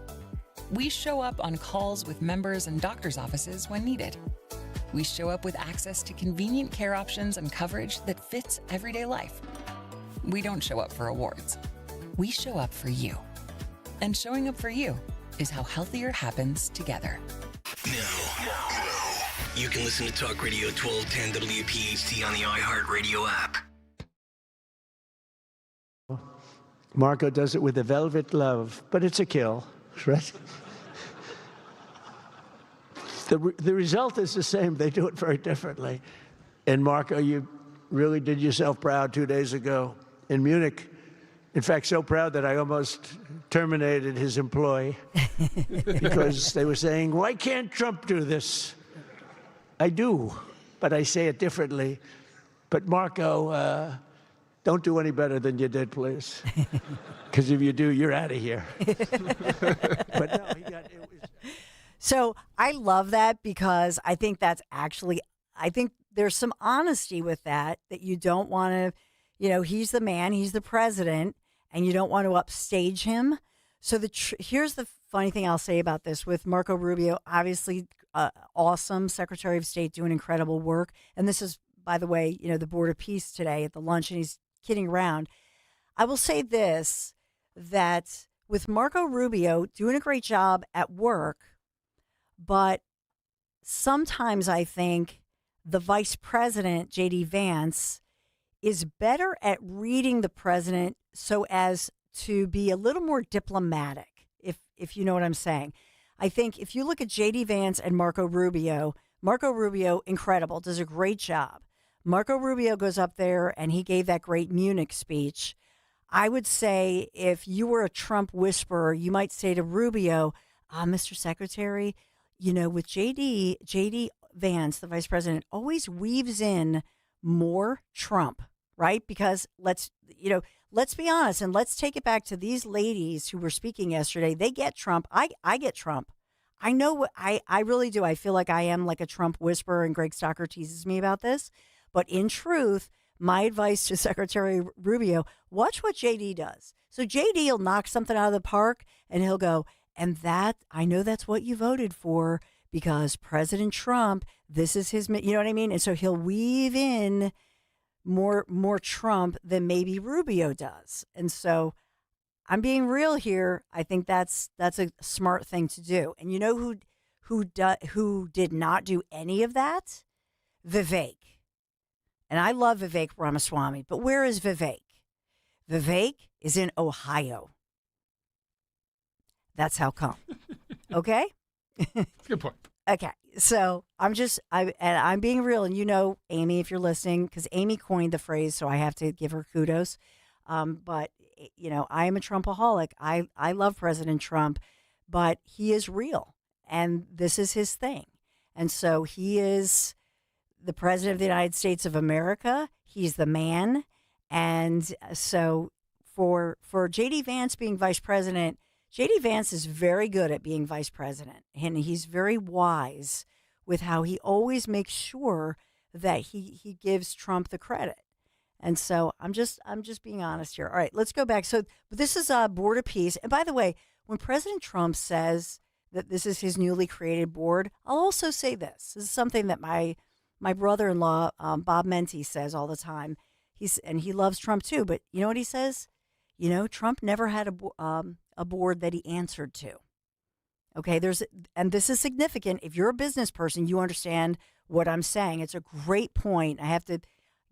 We show up on calls with members and doctors' offices when needed. We show up with access to convenient care options and coverage that fits everyday life. We don't show up for awards. We show up for you. And showing up for you is how healthier happens together. Now, you can listen to Talk Radio 1210 WPHT on the iHeartRadio app. Marco does it with a velvet glove, but it's a kill, right? The result is the same. They do it very differently. And Marco, you really did yourself proud 2 days ago in Munich. In fact, so proud that I almost terminated his employ because they were saying, why can't Trump do this? I do, but I say it differently. But Marco, don't do any better than you did, please. Because if you do, you're out of here. But no, So I love that because I think that's actually, I think there's some honesty with that you don't want to, he's the man, he's the president, and you don't want to upstage him. So here's the funny thing I'll say about this with Marco Rubio, obviously awesome Secretary of State doing incredible work. And this is, by the way, the Board of Peace today at the lunch, and he's kidding around. I will say this, that with Marco Rubio doing a great job at work, but sometimes I think the vice president, J.D. Vance, is better at reading the president so as to be a little more diplomatic, if you know what I'm saying. I think if you look at J.D. Vance and Marco Rubio, incredible, does a great job. Marco Rubio goes up there and he gave that great Munich speech. I would say if you were a Trump whisperer, you might say to Rubio, Mr. Secretary, with J.D. Vance, the vice president, always weaves in more Trump, right? Because let's be honest, and let's take it back to these ladies who were speaking yesterday. They get Trump. I get Trump. I know what I really do. I feel like I am like a Trump whisperer, and Greg Stocker teases me about this. But in truth, my advice to Secretary Rubio, watch what JD does. So JD will knock something out of the park and he'll go, and that, I know that's what you voted for because President Trump, this is his, you know what I mean? And so he'll weave in more Trump than maybe Rubio does. And so I'm being real here. I think that's a smart thing to do. And you know who did not do any of that? Vivek. And I love Vivek Ramaswamy, but where is Vivek? Vivek is in Ohio. That's how come. Okay? That's a good point. Okay. So I'm being real. And Amy, if you're listening, because Amy coined the phrase, so I have to give her kudos. But, I am a Trumpaholic. I love President Trump, but he is real. And this is his thing. And so he is the president of the United States of America. He's the man. And so for J.D. Vance being vice president, J.D. Vance is very good at being vice president, and he's very wise with how he always makes sure that he gives Trump the credit. And so I'm just being honest here. All right, let's go back. So this is a Board of Peace. And by the way, when President Trump says that this is his newly created board, I'll also say this. This is something that my brother-in-law, Bob Menti, says all the time. He loves Trump too, but you know what he says? Trump never had a board that he answered to. Okay, and this is significant. If you're a business person, you understand what I'm saying. It's a great point. I have to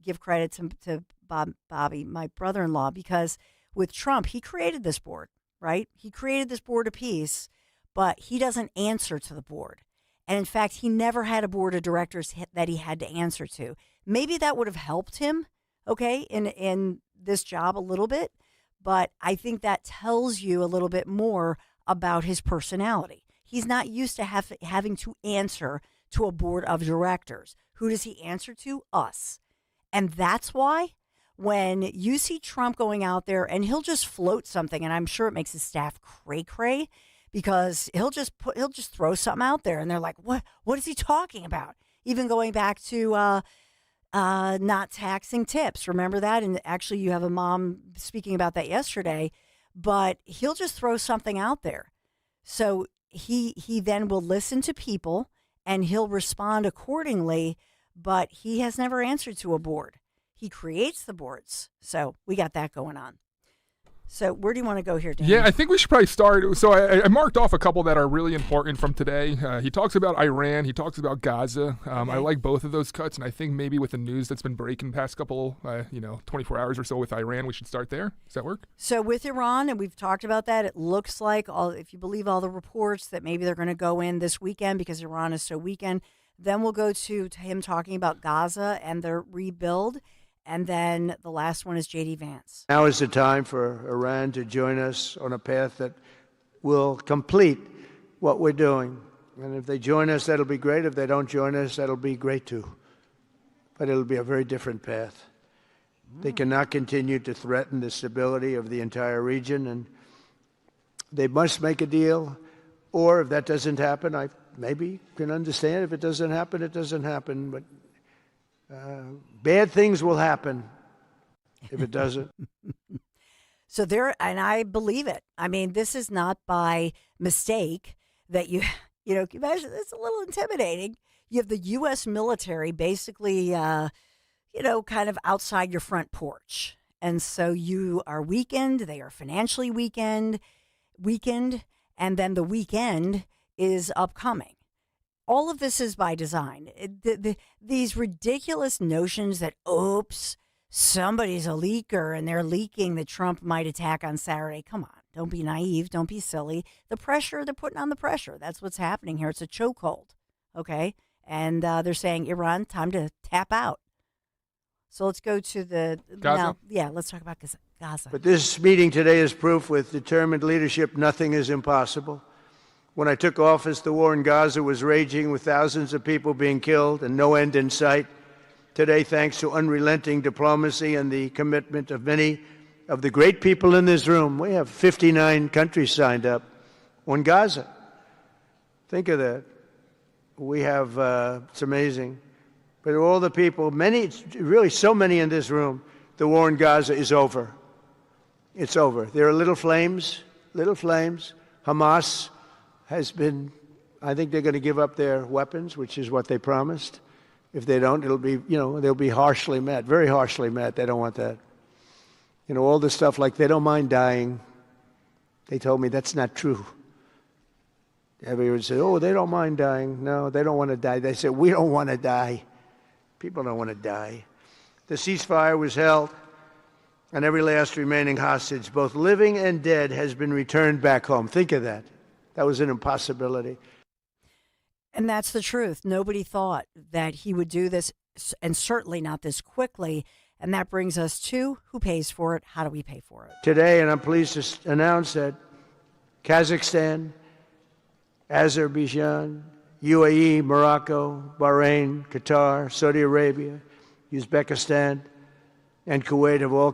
give credit to Bobby, my brother-in-law, because with Trump, he created this board, right? He created this Board of Peace, but he doesn't answer to the board. And in fact, he never had a board of directors that he had to answer to. Maybe that would have helped him, okay, in this job a little bit. But I think that tells you a little bit more about his personality. He's not used to having to answer to a board of directors. Who does he answer to? Us. And that's why when you see Trump going out there and he'll just float something, and I'm sure it makes his staff cray-cray, because he'll just throw something out there, and they're like, what is he talking about? Even going back to not taxing tips. Remember that? And actually, you have a mom speaking about that yesterday. But he'll just throw something out there. So he then will listen to people, and he'll respond accordingly. But he has never answered to a board. He creates the boards. So we got that going on. So where do you want to go here, Dan? Yeah, I think we should probably start. So I marked off a couple that are really important from today. He talks about Iran. He talks about Gaza. I like both of those cuts, and I think maybe with the news that's been breaking past couple, 24 hours or so with Iran, we should start there. Does that work? So with Iran, and we've talked about that, it looks like, if you believe all the reports, that maybe they're going to go in this weekend because Iran is so weakened. Then we'll go to him talking about Gaza and their rebuild. And then the last one is J.D. Vance. Now is the time for Iran to join us on a path that will complete what we're doing. And if they join us, that'll be great. If they don't join us, that'll be great too. But it'll be a very different path. They cannot continue to threaten the stability of the entire region, and they must make a deal. Or if that doesn't happen, I maybe can understand. If it doesn't happen, it doesn't happen. But bad things will happen if it doesn't. So and I believe it. I mean, this is not by mistake that imagine it's a little intimidating. You have the U.S. military basically, kind of outside your front porch. And so you are weakened. They are financially weakened, and then the weekend is upcoming. All of this is by design. These ridiculous notions that, somebody's a leaker and they're leaking that Trump might attack on Saturday. Come on, don't be naive. Don't be silly. The pressure, they're putting on the pressure. That's what's happening here. It's a chokehold, okay? And they're saying, Iran, time to tap out. So let's go to the Gaza. Let's talk about Gaza. But this meeting today is proof with determined leadership nothing is impossible. When I took office, the war in Gaza was raging with thousands of people being killed and no end in sight. Today, thanks to unrelenting diplomacy and the commitment of many of the great people in this room, we have 59 countries signed up on Gaza. Think of that. We have, it's amazing. But all the people, really so many in this room, the war in Gaza is over. It's over. There are little flames. Hamas has been, I think they're going to give up their weapons, which is what they promised. If they don't, it'll be, they'll be harshly met, very harshly met. They don't want that. All this stuff like they don't mind dying. They told me that's not true. Everyone said, they don't mind dying. No, they don't want to die. They said, we don't want to die. People don't want to die. The ceasefire was held, and every last remaining hostage, both living and dead, has been returned back home. Think of that. That was an impossibility. And that's the truth. Nobody thought that he would do this, and certainly not this quickly. And that brings us to who pays for it? How do we pay for it? Today, and I'm pleased to announce that Kazakhstan, Azerbaijan, UAE, Morocco, Bahrain, Qatar, Saudi Arabia, Uzbekistan, and Kuwait have all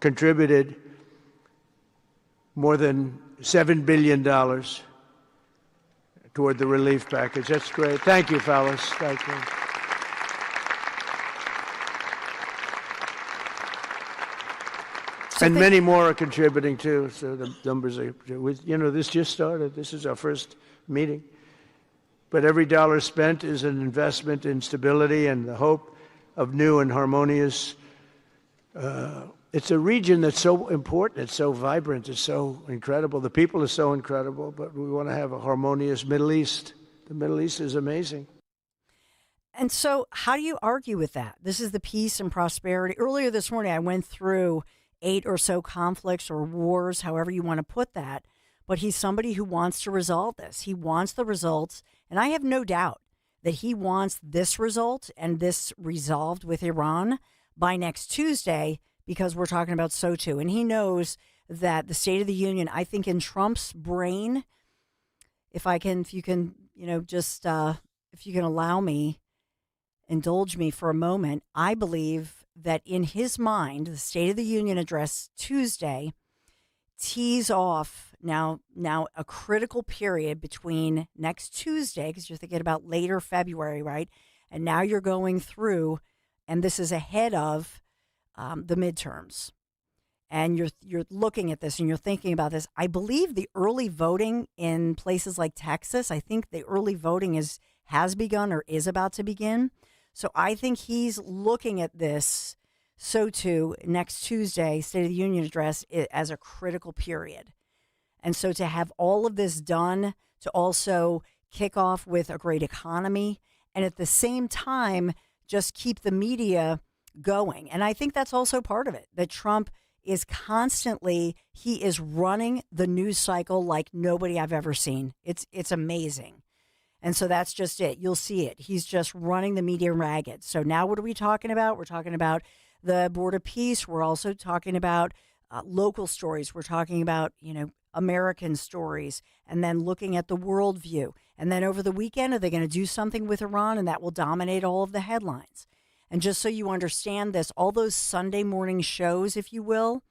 contributed more than $7 billion toward the relief package. That's great. Thank you, fellas. Thank you. And many more are contributing too. So the numbers are, this just started. This is our first meeting. But every dollar spent is an investment in stability and the hope of new and harmonious. It's a region that's so important. It's so vibrant. It's so incredible. The people are so incredible. But we want to have a harmonious Middle East. The Middle East is amazing. And so how do you argue with that? This is the peace and prosperity. Earlier this morning, I went through 8 or so conflicts or wars, however you want to put that. But he's somebody who wants to resolve this. He wants the results. And I have no doubt that he wants this result and this resolved with Iran by next Tuesday, because we're talking about SOTU. And he knows that the State of the Union, I think in Trump's brain, if you can allow me, indulge me for a moment, I believe that in his mind, the State of the Union address Tuesday tease off now a critical period between next Tuesday, because you're thinking about later February, right? And now you're going through, and this is ahead of the midterms. And you're looking at this and you're thinking about this. I believe the early voting in places like Texas, I think the early voting has begun or is about to begin. So I think he's looking at this, so too, next Tuesday, State of the Union address, as a critical period. And so to have all of this done, to also kick off with a great economy, and at the same time, just keep the media going. And I think that's also part of it, that Trump is constantly, he is running the news cycle like nobody I've ever seen. It's amazing. And so that's just it. You'll see it. He's just running the media ragged. So now what are we talking about? We're talking about the Board of Peace. We're also talking about local stories. We're talking about, American stories, and then looking at the worldview. And then over the weekend, are they going to do something with Iran? And that will dominate all of the headlines. And just so you understand this, all those Sunday morning shows, if you will,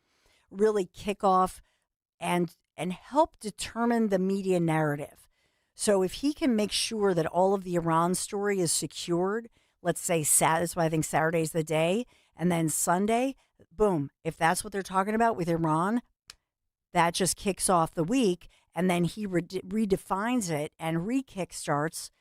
really kick off and help determine the media narrative. So if he can make sure that all of the Iran story is secured, let's say that's why I think Saturday's the day, and then Sunday, boom, if that's what they're talking about with Iran, that just kicks off the week, and then he redefines it and re-kickstarts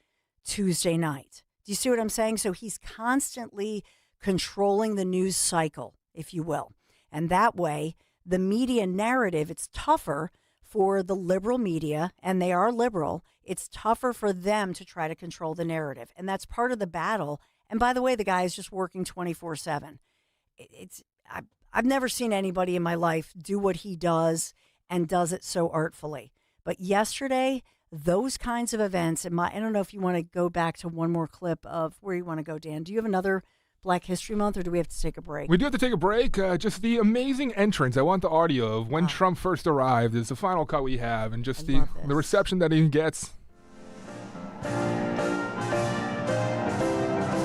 Tuesday night. Do you see what I'm saying? So he's constantly controlling the news cycle, if you will. And that way, the media narrative, it's tougher for the liberal media, and they are liberal, it's tougher for them to try to control the narrative. And that's part of the battle. And by the way, the guy is just working 24/7. I've never seen anybody in my life do what he does and does it so artfully. But yesterday, those kinds of events, I don't know if you want to go back to one more clip of where you want to go, Dan. Do you have another Black History Month, or do we have to take a break? We do have to take a break. Just the amazing entrance. I want the audio of when Trump first arrived is the final cut we have, and just the reception that he gets. So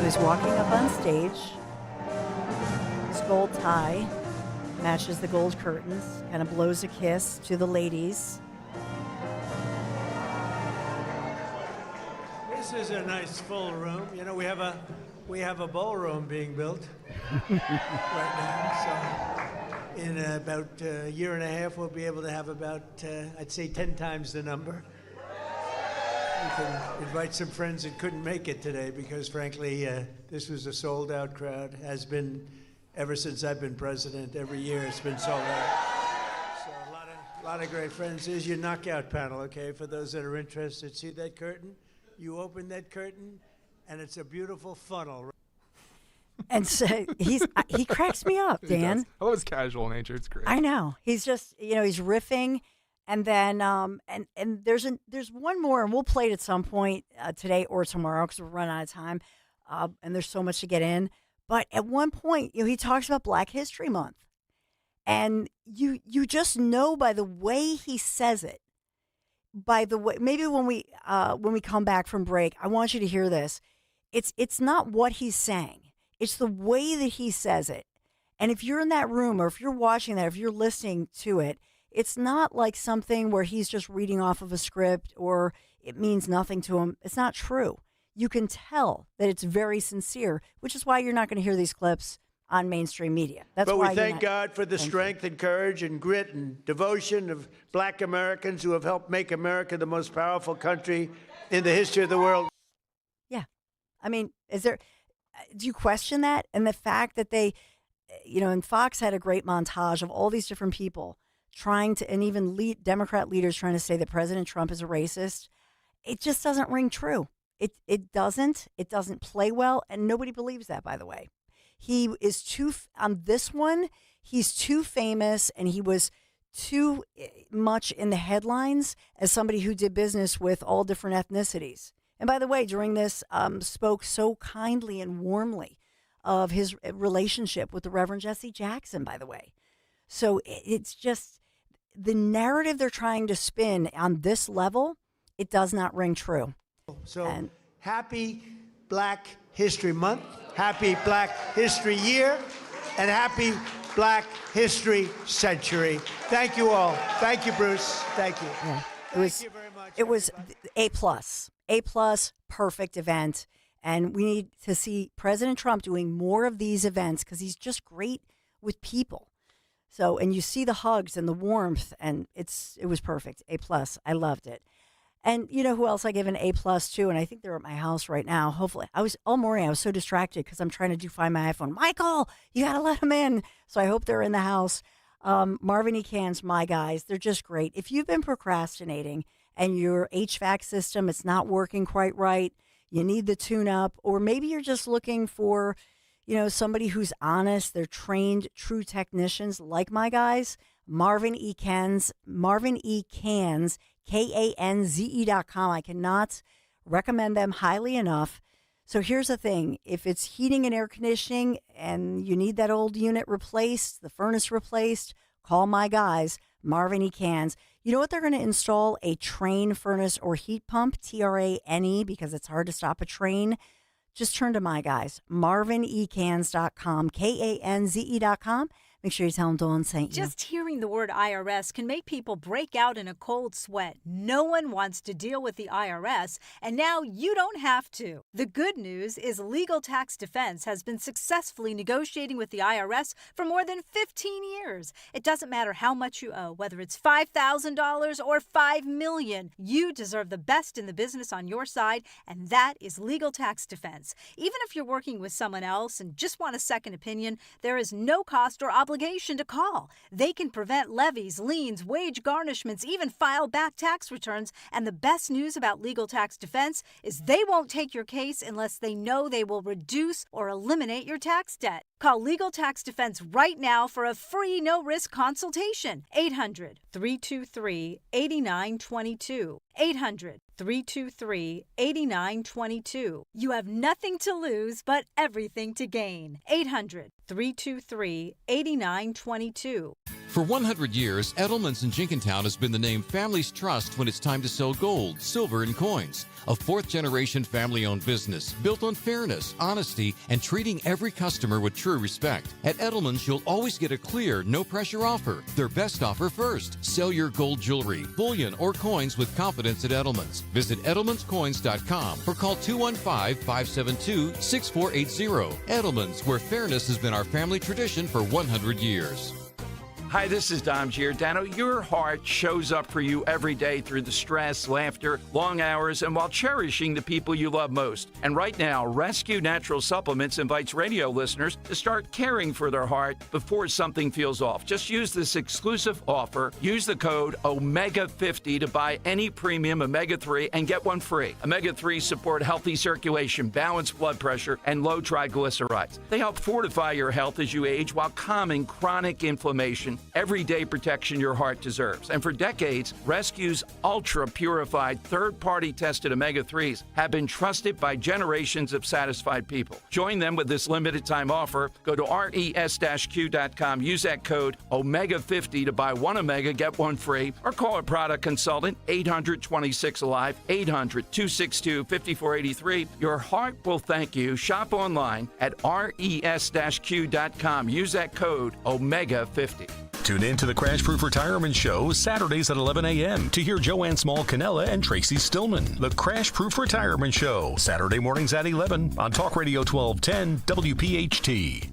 he's walking up on stage. His gold tie matches the gold curtains, kind of blows a kiss to the ladies. This is a nice full room. We have a ballroom being built right now. So in about a year and a half, we'll be able to have about, I'd say, 10 times the number. We can invite some friends that couldn't make it today because, frankly, this was a sold-out crowd. Has been ever since I've been president. Every year it's been sold out. So a lot of great friends. Here's your knockout panel, okay, for those that are interested. See that curtain? You open that curtain, and it's a beautiful funnel. And so he cracks me up, Dan. I love his casual nature. It's great. I know. He's just, he's riffing. And then and there's one more, and we'll play it at some point today or tomorrow because we're running out of time. And there's so much to get in. But at one point, he talks about Black History Month. And you just know by the way he says it, by the way, maybe when we come back from break, I want you to hear this. It's not what he's saying. It's the way that he says it. And if you're in that room or if you're watching that, if you're listening to it, it's not like something where he's just reading off of a script or it means nothing to him. It's not true. You can tell that it's very sincere, which is why you're not going to hear these clips on mainstream media. That's but why we thank God for the strength and courage and grit and devotion of Black Americans who have helped make America the most powerful country in the history of the world. Yeah. I mean, do you question that? And the fact that they, and Fox had a great montage of all these different people trying to, and even Democrat leaders trying to say that President Trump is a racist. It just doesn't ring true. It doesn't play well. And nobody believes that, by the way. He is on this one, he's too famous and he was too much in the headlines as somebody who did business with all different ethnicities. And by the way, during this, spoke so kindly and warmly of his relationship with the Reverend Jesse Jackson, by the way. So it's just the narrative they're trying to spin on this level, it does not ring true. So happy Black History Month, happy Black History Year, and happy Black History Century. Thank you all. Thank you, Bruce. Thank you. Yeah. It was A+, perfect event. And we need to see President Trump doing more of these events because he's just great with people. So, and you see the hugs and the warmth, and it was perfect. A+. I loved it. And you know who else I give an A+ to? And I think they're at my house right now. Hopefully, all morning I was so distracted because I'm trying to find my iPhone. Michael, you got to let them in. So I hope they're in the house. Marvin E. Cans, my guys, they're just great. If you've been procrastinating and your HVAC system, it's not working quite right, you need the tune-up, or maybe you're just looking for, somebody who's honest. They're trained, true technicians like my guys. Marvin E. Cans, KANZE.com. I cannot recommend them highly enough. So here's the thing. If it's heating and air conditioning and you need that old unit replaced, the furnace replaced, call my guys, Marvin E. Cans. You know what? They're going to install a train furnace or heat pump, TRANE, because it's hard to stop a train. Just turn to my guys, marvinecans.com, KANZE.com. Make sure you tell them Dawn sent you. Just hearing the word IRS can make people break out in a cold sweat. No one wants to deal with the IRS, and now you don't have to. The good news is Legal Tax Defense has been successfully negotiating with the IRS for more than 15 years. It doesn't matter how much you owe, whether it's $5,000 or $5 million. You deserve the best in the business on your side, and that is Legal Tax Defense. Even if you're working with someone else and just want a second opinion, there is no cost or obligation to call. They can prevent levies, liens, wage garnishments, even file back tax returns. And the best news about Legal Tax Defense is they won't take your case unless they know they will reduce or eliminate your tax debt. Call Legal Tax Defense right now for a free no-risk consultation. 800-323-8922. 800-323-8922. You have nothing to lose but everything to gain. 800-323-8922. For 100 years, Edelman's in Jenkintown has been the name families trust when it's time to sell gold, silver, and coins. A fourth-generation family-owned business built on fairness, honesty, and treating every customer with true respect. At Edelman's, you'll always get a clear, no-pressure offer. Their best offer first. Sell your gold jewelry, bullion, or coins with confidence at Edelman's. Visit edelmanscoins.com or call 215-572-6480. Edelman's, where fairness has been our family tradition for 100 years. Hi, this is Dom Giordano. Your heart shows up for you every day through the stress, laughter, long hours, and while cherishing the people you love most. And right now, Rescue Natural Supplements invites radio listeners to start caring for their heart before something feels off. Just use this exclusive offer. Use the code OMEGA50 to buy any premium omega-3 and get one free. Omega-3 support healthy circulation, balanced blood pressure, and low triglycerides. They help fortify your health as you age while calming chronic inflammation. Everyday protection your heart deserves. And for decades, Rescue's ultra-purified, third-party tested omega-3s have been trusted by generations of satisfied people. Join them with this limited-time offer. Go to res-q.com. Use that code OMEGA50 to buy one Omega, get one free, or call a product consultant, 800-26-ALIVE, 800-262-5483. Your heart will thank you. Shop online at res-q.com. Use that code OMEGA50. Tune in to the Crash Proof Retirement Show Saturdays at 11 a.m. to hear Joanne Small-Canella and Tracy Stillman. The Crash Proof Retirement Show, Saturday mornings at 11 on Talk Radio 1210 WPHT.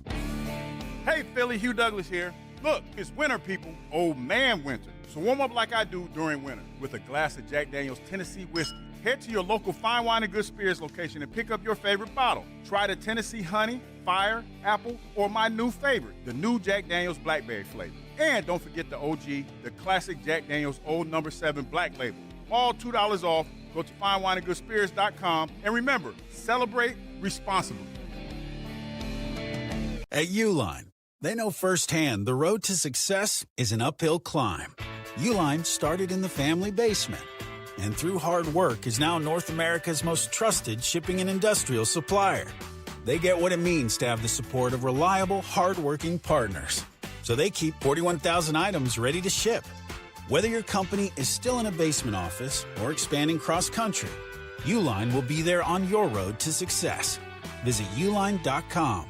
Hey, Philly, Hugh Douglas here. Look, it's winter, people. Old man winter. So warm up like I do during winter with a glass of Jack Daniel's Tennessee whiskey. Head to your local Fine Wine and Good Spirits location and pick up your favorite bottle. Try the Tennessee Honey, Fire, Apple, or my new favorite, the new Jack Daniel's Blackberry flavor. And don't forget the OG, the classic Jack Daniel's Old No. 7 Black Label. All $2 off. Go to finewineandgoodspirits.com. And remember, celebrate responsibly. At Uline, they know firsthand the road to success is an uphill climb. Uline started in the family basement, and through hard work is now North America's most trusted shipping and industrial supplier. They get what it means to have the support of reliable, hardworking partners. So they keep 41,000 items ready to ship. Whether your company is still in a basement office or expanding cross-country, Uline will be there on your road to success. Visit uline.com.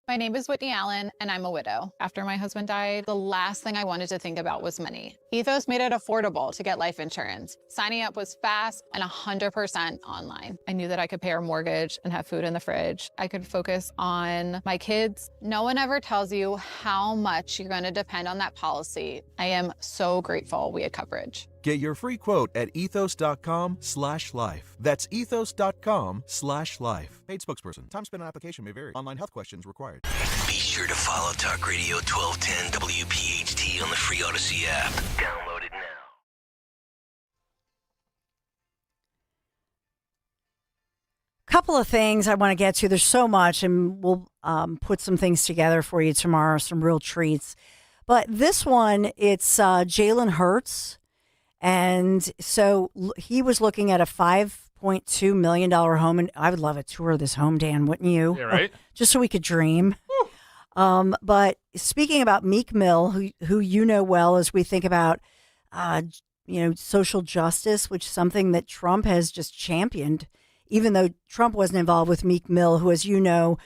My My name is Whitney Allen, and I'm a widow. After my husband died, the last thing I wanted to think about was money. Ethos made it affordable to get life insurance. Signing up was fast and 100% online. I knew that I could pay our mortgage and have food in the fridge. I could focus on my kids. No one ever tells you how much you're going to depend on that policy. I am so grateful we had coverage. Get your free quote at ethos.com/life. That's ethos.com/life. Paid spokesperson. Time spent on application may vary. Online health questions required. Be sure to follow Talk Radio 1210 WPHT on the free Odyssey app. Download it now. Couple of things I want to get to. There's so much, and we'll put some things together for you tomorrow, some real treats. But this one, it's Jalen Hurts. And so he was looking at a $5.2 million home. And I would love a tour of this home, Dan, wouldn't you? Yeah, right. Just so we could dream. But speaking about Meek Mill, who you know well, as we think about, social justice, which is something that Trump has just championed, even though Trump wasn't involved with Meek Mill, who, as you know,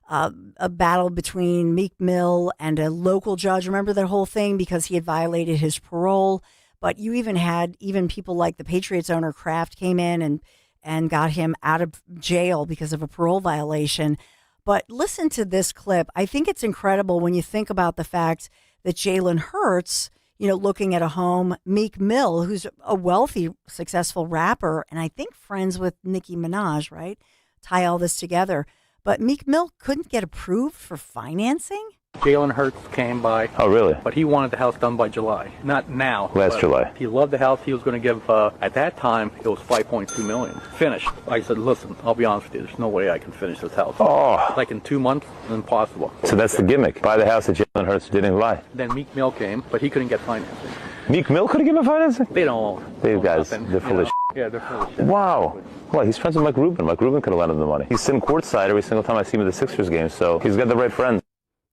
a battle between Meek Mill and a local judge. Remember that whole thing because he had violated his parole. But you even had people like the Patriots owner Kraft came in and got him out of jail because of a parole violation. But listen to this clip. I think it's incredible when you think about the fact that Jalen Hurts, looking at a home, Meek Mill, who's a wealthy, successful rapper, and I think friends with Nicki Minaj, right? Tie all this together. But Meek Mill couldn't get approved for financing? Jalen Hurts came by. Oh, really? But he wanted the house done by July. Not now. Last July. He loved the house. He was going to give, at that time, it was $5.2 million. Finished. I said, listen, I'll be honest with you. There's no way I can finish this house. Oh. Like in 2 months, impossible. So that's the gimmick. Buy the house that Jalen Hurts didn't buy. Then Meek Mill came, but he couldn't get financing. Meek Mill couldn't give him financing? They don't. These guys, they're full of shit. Yeah, they're full of shit. Wow. Well, he's friends with Mike Rubin. Mike Rubin could have lent him the money. He's sitting courtside every single time I see him at the Sixers game, so he's got the right friends.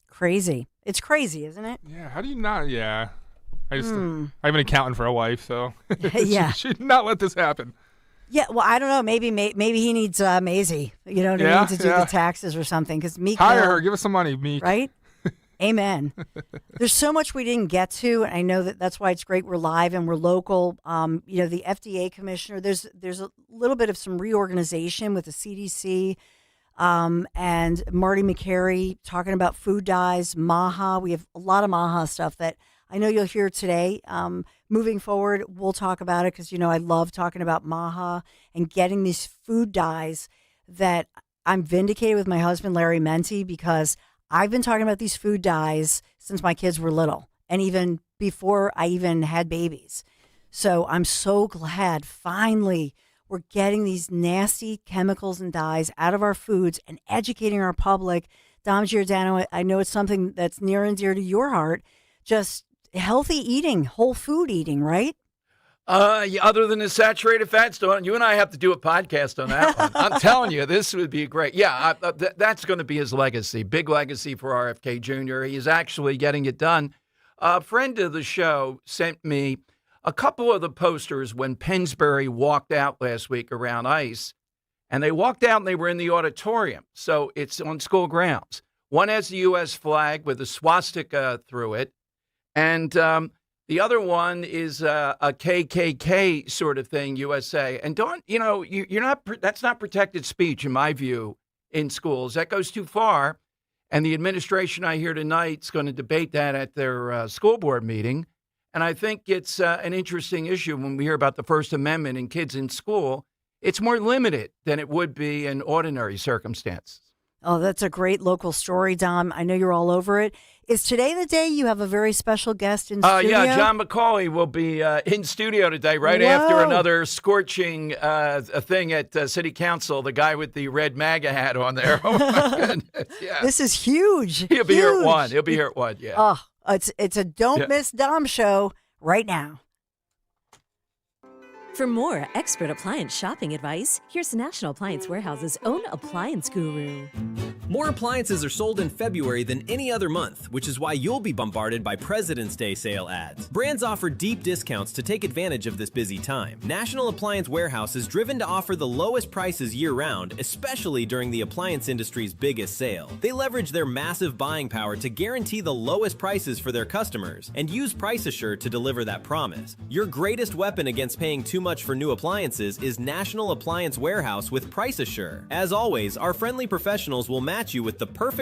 Crazy. It's crazy, isn't it? Yeah, how do you not? Yeah. I have an accountant for a wife, so Yeah. she should not let this happen. Yeah, well, I don't know. Maybe he needs Maisie, to do the taxes or something. Because Meek Hire Mill, her. Give us some money, Meek. Right? Amen. There's so much we didn't get to, and I know that's why it's great we're live and we're local. The FDA commissioner, there's a little bit of some reorganization with the CDC, and Marty McCary talking about food dyes, MAHA. We have a lot of MAHA stuff that I know you'll hear today. Moving forward, we'll talk about it because, I love talking about MAHA and getting these food dyes that I'm vindicated with my husband, Larry Menti, because I've been talking about these food dyes since my kids were little and even before I even had babies. So I'm so glad finally we're getting these nasty chemicals and dyes out of our foods and educating our public. Dom Giordano, I know it's something that's near and dear to your heart, just healthy eating, whole food eating, right? Other than the saturated fats, you and I have to do a podcast on that one. I'm telling you, this would be great. Yeah, that's going to be his legacy, big legacy for RFK Jr. He's actually getting it done. A friend of the show sent me a couple of the posters when Pennsbury walked out last week around ICE, and they walked out and they were in the auditorium. So it's on school grounds. One has the U.S. flag with a swastika through it, and the other one is a KKK sort of thing, USA. And you're not. That's not protected speech, in my view, in schools. That goes too far. And the administration, I hear tonight, is going to debate that at their school board meeting. And I think it's an interesting issue when we hear about the First Amendment and kids in school. It's more limited than it would be in ordinary circumstances. Oh, that's a great local story, Dom. I know you're all over it. Is today the day you have a very special guest in studio? Yeah, John McCauley will be in studio today right after another scorching thing at City Council, the guy with the red MAGA hat on there. Oh, my goodness. Yeah. This is huge. He'll be here at 1. Yeah. Oh, it's a don't miss Dom show right now. For more expert appliance shopping advice, here's National Appliance Warehouse's own appliance guru. More appliances are sold in February than any other month, which is why you'll be bombarded by President's Day sale ads. Brands offer deep discounts to take advantage of this busy time. National Appliance Warehouse is driven to offer the lowest prices year-round, especially during the appliance industry's biggest sale. They leverage their massive buying power to guarantee the lowest prices for their customers and use Price Assure to deliver that promise. Your greatest weapon against paying too much for new appliances is National Appliance Warehouse with Price Assure. As always, our friendly professionals will match you with the perfect